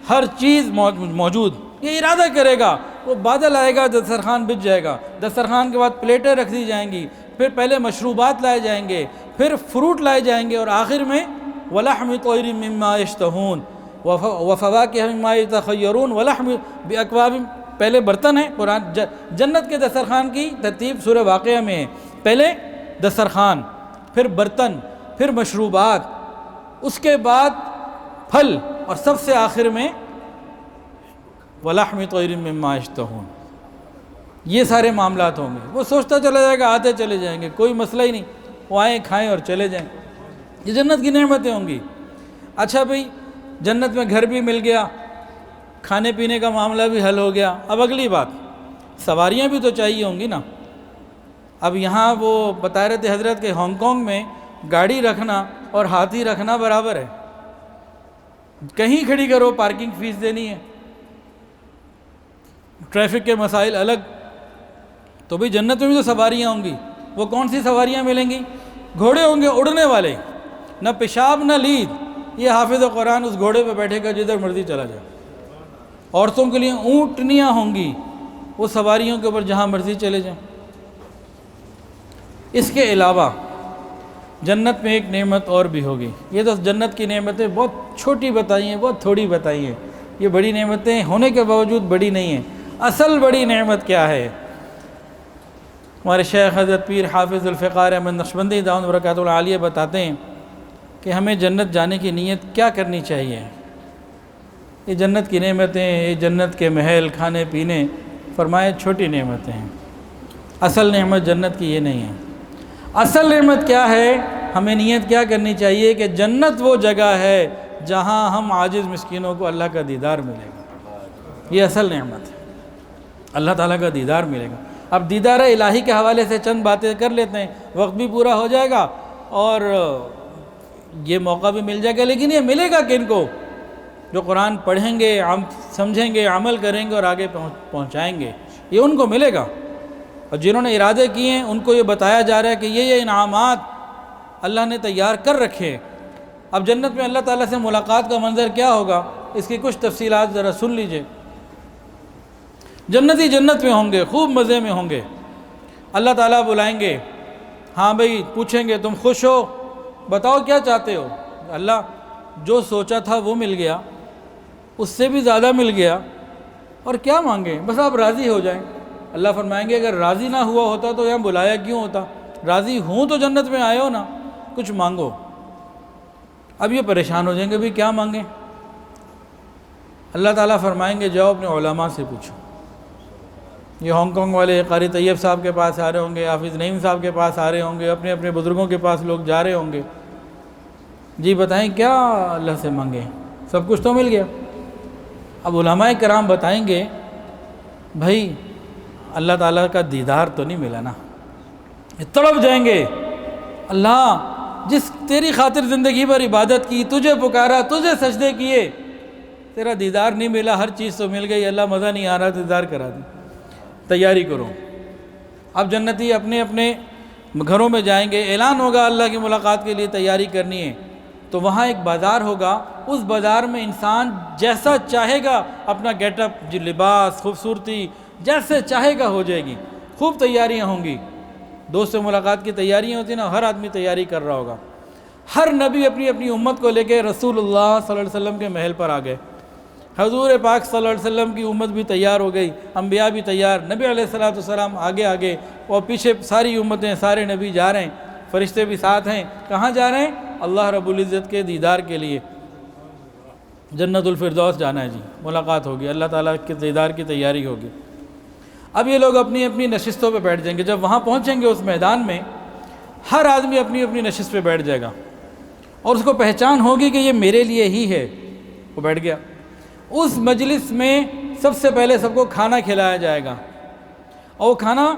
ہر چیز موجود۔ یہ ارادہ کرے گا، وہ بادل آئے گا، دسترخوان بچ جائے گا، دسترخوان کے بعد پلیٹیں رکھ دی جائیں گی، پھر پہلے مشروبات لائے جائیں گے، پھر فروٹ لائے جائیں گے، اور آخر میں وَلَحْمِ طَيْرٍ مِّمَّا يَشْتَهُونَ وَفَوَاكِهَ مِمَّا يَتَخَيَّرُونَ وَلَحْمِ بِأَكْوَابٍ۔ پہلے برتن ہے، قرآن جنت کے دسترخوان کی ترتیب سورہ واقعہ میں ہے، پہلے دسترخوان، پھر برتن، پھر مشروبات، اس کے بعد پھل، اور سب سے آخر میں وَلَحْمِ طَيْرٍ مِّمَّا يَشْتَهُونَ۔ یہ سارے معاملات ہوں گے۔ وہ سوچتا چلا جائے گا، آتے چلے جائیں گے، کوئی مسئلہ ہی نہیں، وہ آئیں کھائیں اور چلے جائیں۔ یہ جنت کی نعمتیں ہوں گی۔ اچھا بھئی جنت میں گھر بھی مل گیا، کھانے پینے کا معاملہ بھی حل ہو گیا، اب اگلی بات سواریاں بھی تو چاہیے ہوں گی نا۔ اب یہاں وہ بتا رہے تھے حضرت کہ ہانگ کانگ میں گاڑی رکھنا اور ہاتھی رکھنا برابر ہے، کہیں کھڑی کرو پارکنگ فیس دینی ہے، ٹریفک کے مسائل الگ، تو بھئی جنت میں بھی تو سواریاں ہوں گی، وہ کون سی سواریاں ملیں گی؟ گھوڑے ہوں گے اڑنے والے، نہ پیشاب نہ لید، یہ حافظ قرآن اس گھوڑے پہ بیٹھے گا جدھر مرضی چلا جائے۔ عورتوں کے لیے اونٹنیاں ہوں گی، وہ سواریوں کے اوپر جہاں مرضی چلے جائیں۔ اس کے علاوہ جنت میں ایک نعمت اور بھی ہوگی، یہ تو جنت کی نعمتیں بہت چھوٹی بتائی ہیں، بہت تھوڑی بتائی ہیں، یہ بڑی نعمتیں ہونے کے باوجود بڑی نہیں ہیں۔ اصل بڑی نعمت کیا ہے؟ ہمارے شیخ حضرت پیر حافظ الفقار احمد نقشبندی دامت برکاتہ العالیہ بتاتے ہیں کہ ہمیں جنت جانے کی نیت کیا کرنی چاہیے۔ یہ جنت کی نعمتیں، یہ جنت کے محل، کھانے پینے، فرمائے چھوٹی نعمتیں ہیں، اصل نعمت جنت کی یہ نہیں ہے۔ اصل نعمت کیا ہے؟ ہمیں نیت کیا کرنی چاہیے کہ جنت وہ جگہ ہے جہاں ہم عاجز مسکینوں کو اللہ کا دیدار ملے گا، یہ اصل نعمت ہے، اللہ تعالیٰ کا دیدار ملے گا۔ اب دیدار الہی کے حوالے سے چند باتیں کر لیتے ہیں، وقت بھی پورا ہو جائے گا اور یہ موقع بھی مل جائے گا، لیکن یہ ملے گا کن کو؟ جو قرآن پڑھیں گے، سمجھیں گے، عمل کریں گے اور آگے پہنچائیں گے، یہ ان کو ملے گا۔ اور جنہوں نے ارادے کیے ہیں ان کو یہ بتایا جا رہا ہے کہ یہ انعامات اللہ نے تیار کر رکھے۔ اب جنت میں اللہ تعالیٰ سے ملاقات کا منظر کیا ہوگا، اس کی کچھ تفصیلات ذرا سن لیجئے۔ جنتی جنت میں ہوں گے، خوب مزے میں ہوں گے، اللہ تعالیٰ بلائیں گے، ہاں بھئی پوچھیں گے تم خوش ہو؟ بتاؤ کیا چاہتے ہو؟ اللہ جو سوچا تھا وہ مل گیا، اس سے بھی زیادہ مل گیا، اور کیا مانگیں؟ بس آپ راضی ہو جائیں۔ اللہ فرمائیں گے اگر راضی نہ ہوا ہوتا تو یہاں بلایا کیوں ہوتا؟ راضی ہوں تو جنت میں آئے ہو نا، کچھ مانگو۔ اب یہ پریشان ہو جائیں گے بھی کیا مانگیں؟ اللہ تعالیٰ فرمائیں گے جاؤ اپنے علماء سے پوچھو۔ یہ ہانگ کانگ والے قاری طیب صاحب کے پاس آ رہے ہوں گے، حافظ نعیم صاحب کے پاس آ رہے ہوں گے، اپنے اپنے بزرگوں کے پاس لوگ جا رہے ہوں گے، جی بتائیں کیا اللہ سے مانگیں؟ سب کچھ تو مل گیا۔ اب علماء کرام بتائیں گے بھائی اللہ تعالیٰ کا دیدار تو نہیں ملا نا، تڑپ جائیں گے، اللہ جس تیری خاطر زندگی بھر عبادت کی، تجھے پکارا، تجھے سجدے کیے، تیرا دیدار نہیں ملا، ہر چیز تو مل گئی، اللہ مزہ نہیں آ رہا، دیدار کرا دی، تیاری کرو۔ اب جنتی اپنے اپنے گھروں میں جائیں گے، اعلان ہوگا اللہ کی ملاقات کے لیے تیاری کرنی ہے، تو وہاں ایک بازار ہوگا، اس بازار میں انسان جیسا چاہے گا اپنا گیٹ اپ، لباس، خوبصورتی جیسے چاہے گا ہو جائے گی، خوب تیاریاں ہوں گی۔ دوست سے ملاقات کی تیاریاں ہوتی ہیں نا، ہر آدمی تیاری کر رہا ہوگا۔ ہر نبی اپنی اپنی امت کو لے کے رسول اللہ صلی اللہ علیہ وسلم کے محل پر آ گئے۔ حضور پاک صلی اللہ علیہ وسلم کی امت بھی تیار ہو گئی، انبیاء بھی تیار، نبی علیہ السلام آگے آگے، اور پیچھے ساری امتیں، سارے نبی جا رہے ہیں، فرشتے بھی ساتھ ہیں۔ کہاں جا رہے ہیں؟ اللہ رب العزت کے دیدار کے لیے، جنت الفردوس جانا ہے جی، ملاقات ہوگی، اللہ تعالیٰ کے دیدار کی تیاری ہوگی۔ اب یہ لوگ اپنی اپنی نشستوں پہ بیٹھ جائیں گے۔ جب وہاں پہنچیں گے اس میدان میں، ہر آدمی اپنی اپنی نشست پہ بیٹھ جائے گا، اور اس کو پہچان ہوگی کہ یہ میرے لیے ہی ہے، وہ بیٹھ گیا۔ اس مجلس میں سب سے پہلے سب کو کھانا کھلایا جائے گا، اور وہ کھانا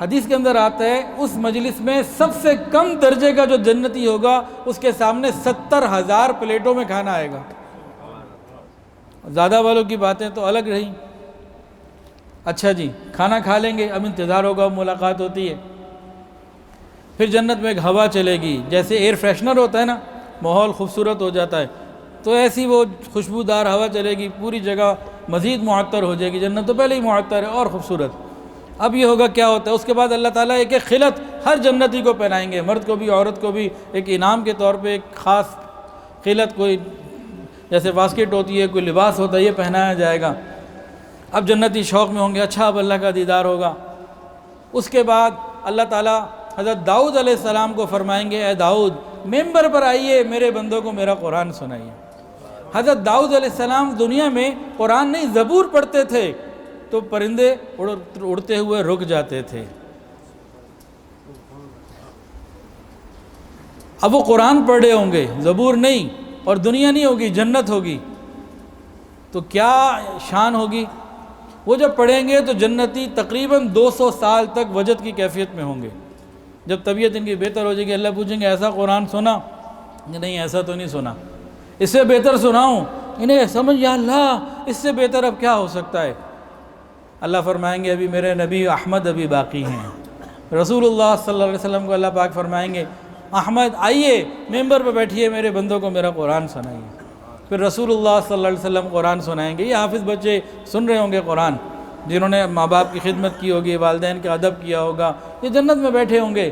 حدیث کے اندر آتا ہے اس مجلس میں سب سے کم درجے کا جو جنتی ہوگا اس کے سامنے 70,000 پلیٹوں میں کھانا آئے گا۔ زیادہ والوں کی باتیں تو الگ رہی۔ اچھا جی، کھانا کھا لیں گے، اب انتظار ہوگا، ملاقات ہوتی ہے۔ پھر جنت میں ایک ہوا چلے گی، جیسے ایئر فریشنر ہوتا ہے نا، ماحول خوبصورت ہو جاتا ہے، تو ایسی وہ خوشبودار ہوا چلے گی، پوری جگہ مزید معطر ہو جائے گی۔ جنت تو پہلے ہی معطر ہے اور خوبصورت۔ اب یہ ہوگا کیا ہوتا ہے، اس کے بعد اللہ تعالیٰ ایک ایک خلعت ہر جنتی کو پہنائیں گے، مرد کو بھی عورت کو بھی، ایک انعام کے طور پہ ایک خاص خلعت، کوئی جیسے واسکٹ ہوتی ہے، کوئی لباس ہوتا ہے، یہ پہنایا جائے گا۔ اب جنتی شوق میں ہوں گے، اچھا اب اللہ کا دیدار ہوگا۔ اس کے بعد اللہ تعالیٰ حضرت داؤد علیہ السلام کو فرمائیں گے اے داؤد ممبر پر آئیے، میرے بندوں کو میرا قرآن سنائیے۔ حضرت داؤد علیہ السلام دنیا میں قرآن نہیں زبور پڑھتے تھے تو پرندے اڑتے ہوئے رک جاتے تھے۔ اب وہ قرآن پڑھ رہے ہوں گے، زبور نہیں، اور دنیا نہیں ہوگی، جنت ہوگی، تو کیا شان ہوگی۔ وہ جب پڑھیں گے تو جنتی تقریباً 200 سال تک وجد کی کیفیت میں ہوں گے۔ جب طبیعت ان کی بہتر ہو جائے گی، اللہ پوچھیں گے ایسا قرآن سنا؟ نہیں ایسا تو نہیں سنا، اس سے بہتر سناؤں؟ انہیں سمجھ، یا اللہ اس سے بہتر اب کیا ہو سکتا ہے۔ اللہ فرمائیں گے ابھی میرے نبی احمد ابھی باقی ہیں. رسول اللہ صلی اللہ علیہ وسلم کو اللہ پاک فرمائیں گے احمد آئیے ممبر پہ بیٹھیے میرے بندوں کو میرا قرآن سنائیے. پھر رسول اللہ صلی اللہ علیہ وسلم قرآن سنائیں گے. یہ حافظ بچے سن رہے ہوں گے قرآن، جنہوں نے ماں باپ کی خدمت کی ہوگی، والدین کا ادب کیا ہوگا، یہ جنت میں بیٹھے ہوں گے.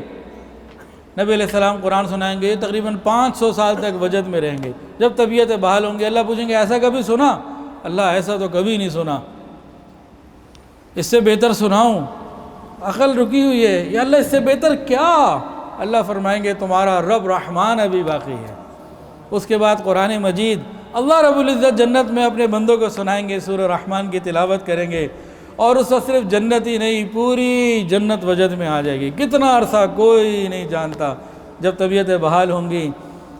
نبی علیہ السلام قرآن سنائیں گے، یہ تقریباً 500 سال تک وجد میں رہیں گے. جب طبیعتیں بحال ہوں گی اللہ پوچھیں گے ایسا کبھی سنا؟ اللہ ایسا تو کبھی نہیں سنا، اس سے بہتر سناؤں؟ عقل رکی ہوئی ہے. یا اللہ اس سے بہتر کیا؟ اللہ فرمائیں گے تمہارا رب رحمان ابھی باقی ہے. اس کے بعد قرآن مجید اللہ رب العزت جنت میں اپنے بندوں کو سنائیں گے، سورہ رحمان کی تلاوت کریں گے، اور اس وقت صرف جنت ہی نہیں پوری جنت وجد میں آ جائے گی. کتنا عرصہ کوئی نہیں جانتا. جب طبیعتیں بحال ہوں گی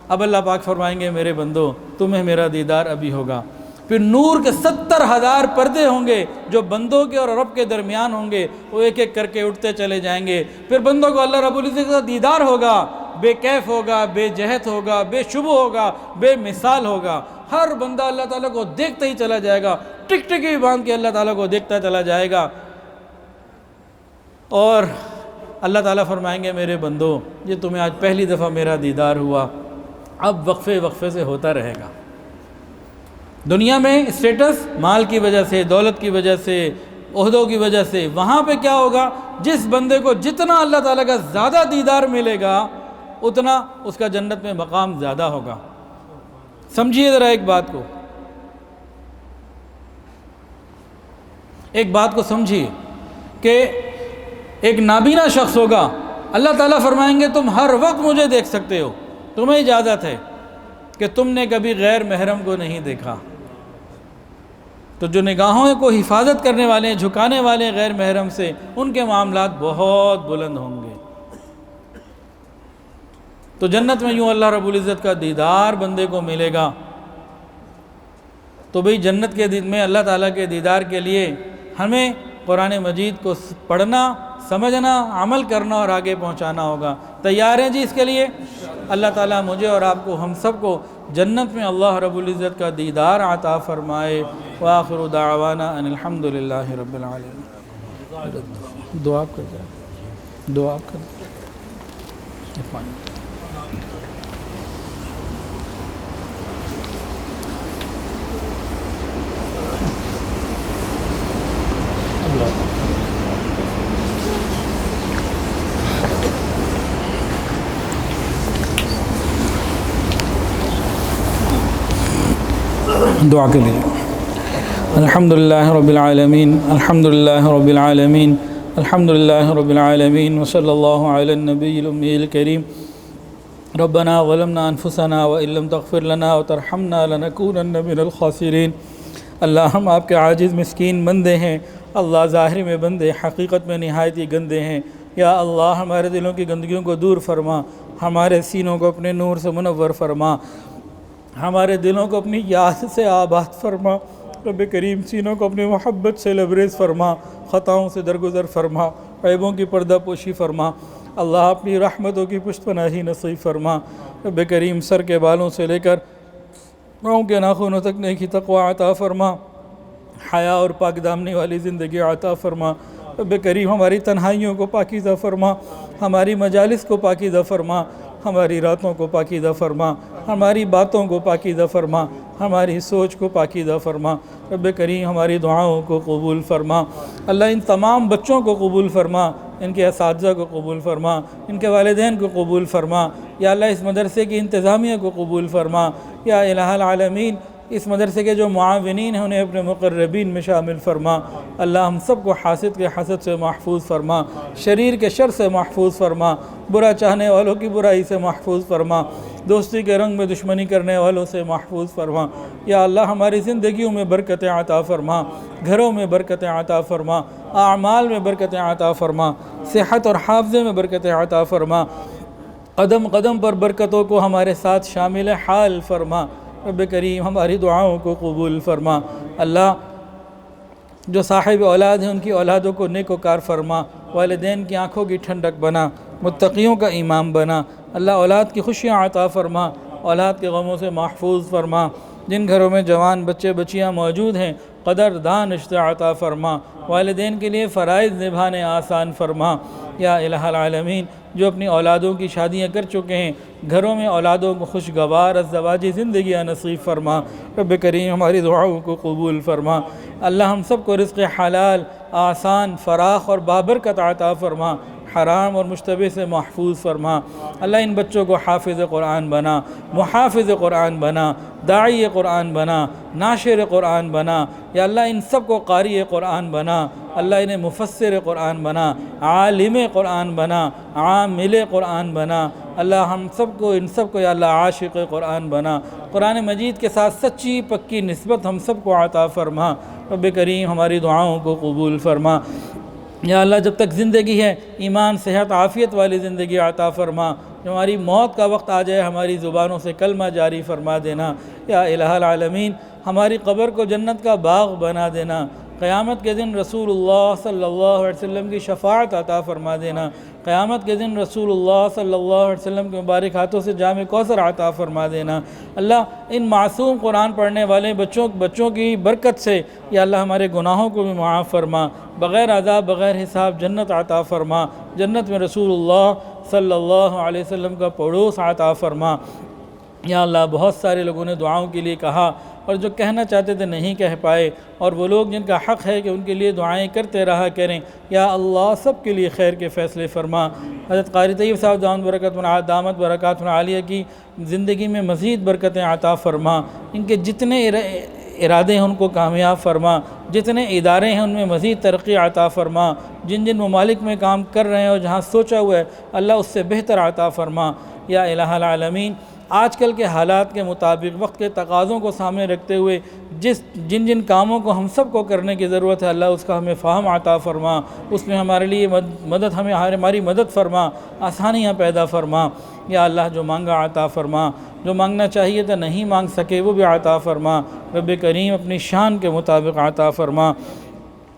اب اللہ پاک فرمائیں گے میرے بندو تمہیں میرا دیدار ابھی ہوگا. پھر نور کے 70,000 پردے ہوں گے جو بندوں کے اور رب کے درمیان ہوں گے، وہ ایک ایک کر کے اٹھتے چلے جائیں گے. پھر بندوں کو اللہ رب العزت کا دیدار ہوگا، بے کیف ہوگا، بے جہت ہوگا، بے شبہ ہوگا، بے مثال ہوگا. ہر بندہ اللہ تعالیٰ کو دیکھتا ہی چلا جائے گا، ٹک ٹکی باندھ کے اللہ تعالیٰ کو دیکھتا چلا جائے گا. اور اللہ تعالیٰ فرمائیں گے میرے بندو یہ تمہیں آج پہلی دفعہ میرا دیدار ہوا، اب وقفے وقفے سے ہوتا رہے گا. دنیا میں اسٹیٹس مال کی وجہ سے، دولت کی وجہ سے، عہدوں کی وجہ سے، وہاں پہ کیا ہوگا؟ جس بندے کو جتنا اللہ تعالیٰ کا زیادہ دیدار ملے گا اتنا اس کا جنت میں مقام زیادہ ہوگا. سمجھیے ذرا ایک بات کو، ایک بات کو سمجھیے کہ ایک نابینا شخص ہوگا، اللہ تعالیٰ فرمائیں گے تم ہر وقت مجھے دیکھ سکتے ہو، تمہیں اجازت ہے کہ تم نے کبھی غیر محرم کو نہیں دیکھا. تو جو نگاہوں کو حفاظت کرنے والے ہیں، جھکانے والے ہیں غیر محرم سے، ان کے معاملات بہت بلند ہوں گے. تو جنت میں یوں اللہ رب العزت کا دیدار بندے کو ملے گا. تو بھئی جنت کے دن میں اللہ تعالیٰ کے دیدار کے لیے ہمیں قرآن مجید کو پڑھنا، سمجھنا، عمل کرنا اور آگے پہنچانا ہوگا. تیار ہیں جی اس کے لیے؟ اللہ تعالیٰ مجھے اور آپ کو، ہم سب کو جنت میں اللہ رب العزت کا دیدار عطا فرمائے. وآخر دعوانا ان الحمدللہ رب العالمین. دعا کر جائے، دعا کر دعا کے لیے. الحمدللہ رب العالمین، الحمدللہ رب العالمین، الحمدللہ رب العالمین، وصلی اللہ علی النبی الامی الکریم. ربنا ظلمنا انفسنا وان لم تغفر لنا وترحمنا لنکونن من الخاسرین. اللہ ہم آپ کے عاجز مسکین بندے ہیں. اللہ ظاہر میں بندے، حقیقت میں نہایت ہی گندے ہیں. یا اللہ ہمارے دلوں کی گندگیوں کو دور فرما، ہمارے سینوں کو اپنے نور سے منور فرما، ہمارے دلوں کو اپنی یاد سے آباد فرما. رب کریم سینوں کو اپنی محبت سے لبریز فرما، خطاؤں سے درگزر فرما، عیبوں کی پردہ پوشی فرما. اللہ اپنی رحمتوں کی پشت پناہی نصیب فرما. رب کریم سر کے بالوں سے لے کر پاؤں کے ناخنوں تک نیکی تقوی عطا فرما، حیا اور پاک دامنی والی زندگی عطا فرما. رب کریم ہماری تنہائیوں کو پاکیزہ فرما، ہماری مجالس کو پاکیزہ فرما، ہماری راتوں کو پاکیزہ فرما، ہماری باتوں کو پاکیزہ فرما، ہماری سوچ کو پاکیزہ فرما. رب کریم ہماری دعاؤں کو قبول فرما. اللہ ان تمام بچوں کو قبول فرما، ان کے اساتذہ کو قبول فرما، ان کے والدین کو قبول فرما. یا اللہ اس مدرسے کی انتظامیہ کو قبول فرما. یا الہ العالمین اس مدرسے کے جو معاونین ہیں انہیں اپنے مقربین میں شامل فرما. اللہ ہم سب کو حاسد کے حسد سے محفوظ فرما، شریر کے شر سے محفوظ فرما، برا چاہنے والوں کی برائی سے محفوظ فرما، دوستی کے رنگ میں دشمنی کرنے والوں سے محفوظ فرما. یا اللہ ہماری زندگیوں میں برکتیں عطا فرما، گھروں میں برکتیں عطا فرما، اعمال میں برکتیں عطا فرما، صحت اور حافظے میں برکتیں عطا فرما. قدم قدم پر برکتوں کو ہمارے ساتھ شامل حال فرما. رب کریم ہماری دعاؤں کو قبول فرما. اللہ جو صاحب اولاد ہیں ان کی اولادوں کو نیک و کار فرما، والدین کی آنکھوں کی ٹھنڈک بنا، متقیوں کا امام بنا. اللہ اولاد کی خوشیاں عطا فرما، اولاد کے غموں سے محفوظ فرما. جن گھروں میں جوان بچے بچیاں موجود ہیں قدر دانش عطا فرما، والدین کے لیے فرائض نبھانے آسان فرما یا الہ العالمین۔ جو اپنی اولادوں کی شادیاں کر چکے ہیں، گھروں میں اولادوں کو خوشگوار ازدواجی زندگیاں نصیب فرما۔ رب کریم ہماری دعاؤں کو قبول فرما۔ اللہ ہم سب کو رزق حلال، آسان، فراخ اور بابرکت عطا فرما، حرام اور مشتبہ سے محفوظ فرما۔ اللہ ان بچوں کو حافظ قرآن بنا، محافظ قرآن بنا، داعی قرآن بنا، ناشر قرآن بنا۔ یا اللہ ان سب کو قاری قرآن بنا، اللہ انہیں مفسر قرآن بنا، عالم قرآن بنا، عامل قرآن بنا۔ اللہ ہم سب کو ان سب کو یا اللہ عاشق قرآن بنا۔ قرآن مجید کے ساتھ سچی پکی نسبت ہم سب کو عطا فرما۔ رب کریم ہماری دعاؤں کو قبول فرما۔ یا اللہ جب تک زندگی ہے ایمان، صحت، عافیت والی زندگی عطا فرما۔ جو ہماری موت کا وقت آ جائے ہماری زبانوں سے کلمہ جاری فرما دینا یا الہ العالمین۔ ہماری قبر کو جنت کا باغ بنا دینا۔ قیامت کے دن رسول اللہ صلی اللہ علیہ وسلم کی شفاعت عطا فرما دینا۔ قیامت کے دن رسول اللہ صلی اللہ علیہ وسلم کے مبارک ہاتھوں سے جام کوثر عطا فرما دینا۔ اللہ ان معصوم قرآن پڑھنے والے بچوں کی برکت سے یا اللہ ہمارے گناہوں کو بھی معاف فرما، بغیر عذاب بغیر حساب جنت عطا فرما۔ جنت میں رسول اللہ صلی اللہ علیہ وسلم کا پڑوس عطا فرما۔ یا اللہ بہت سارے لوگوں نے دعاؤں کے لیے کہا اور جو کہنا چاہتے تھے نہیں کہہ پائے، اور وہ لوگ جن کا حق ہے کہ ان کے لیے دعائیں کرتے رہا کریں، یا اللہ سب کے لیے خیر کے فیصلے فرما۔ حضرت قاری طیب صاحب دامت برکاتہ عالیہ کی زندگی میں مزید برکتیں عطا فرما۔ ان کے جتنے ارادے ہیں ان کو کامیاب فرما، جتنے ادارے ہیں ان میں مزید ترقی عطا فرما، جن ممالک میں کام کر رہے ہیں اور جہاں سوچا ہوا ہے اللہ اس سے بہتر عطا فرما یا الہ العالمین۔ آج کل کے حالات کے مطابق وقت کے تقاضوں کو سامنے رکھتے ہوئے جن کاموں کو ہم سب کو کرنے کی ضرورت ہے اللہ اس کا ہمیں فہم عطا فرما، اس میں ہمارے لیے ہماری مدد فرما، آسانیاں پیدا فرما۔ یا اللہ جو مانگا عطا فرما، جو مانگنا چاہیے تھا نہیں مانگ سکے وہ بھی عطا فرما۔ رب کریم اپنی شان کے مطابق عطا فرما۔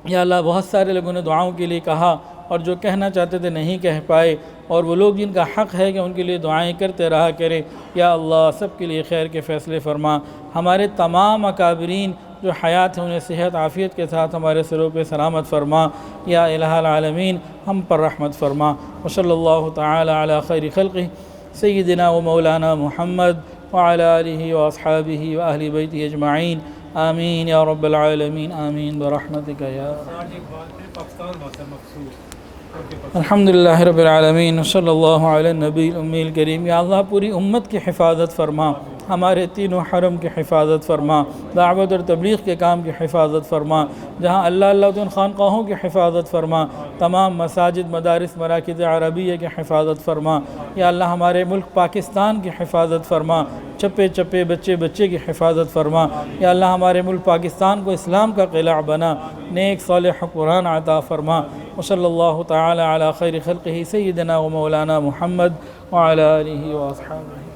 یا اللہ بہت سارے لوگوں نے دعاؤں کے لیے کہا اور جو کہنا چاہتے تھے نہیں کہہ پائے، اور وہ لوگ جن کا حق ہے کہ ان کے لیے دعائیں کرتے رہا کریں، یا اللہ سب کے لیے خیر کے فیصلے فرما۔ ہمارے تمام اکابرین جو حیات ہیں انہیں صحت عافیت کے ساتھ ہمارے سروں پہ سلامت فرما یا الہ العالمین۔ ہم پر رحمت فرما۔ وصلی اللہ تعالی علی خیر خلقہ سیدنا و مولانا محمد وعلی آلہ واصحابہ واہل بیتہ اجمعین، آمین یا رب العالمین، آمین برحمتک یا الحمدللہ رب العالمین، صلی اللہ علی النبی الامی الکریم۔ یا اللہ پوری امت کی حفاظت فرما، ہمارے تینوں حرم کی حفاظت فرما، دعوت اور تبلیغ کے کام کی حفاظت فرما، جہاں اللہ ان خانقاہوں کی حفاظت فرما، تمام مساجد، مدارس، مراکز عربیہ کی حفاظت فرما۔ یا اللہ ہمارے ملک پاکستان کی حفاظت فرما، چپے چپے بچے کی حفاظت فرما۔ یا اللہ ہمارے ملک پاکستان کو اسلام کا قلعہ بنا، نیک صالح حکمران عطا فرما۔ وصلی اللہ تعالی علی خیر خلقہ سیدنا و مولانا محمد وعلی آلہ واصحابہ۔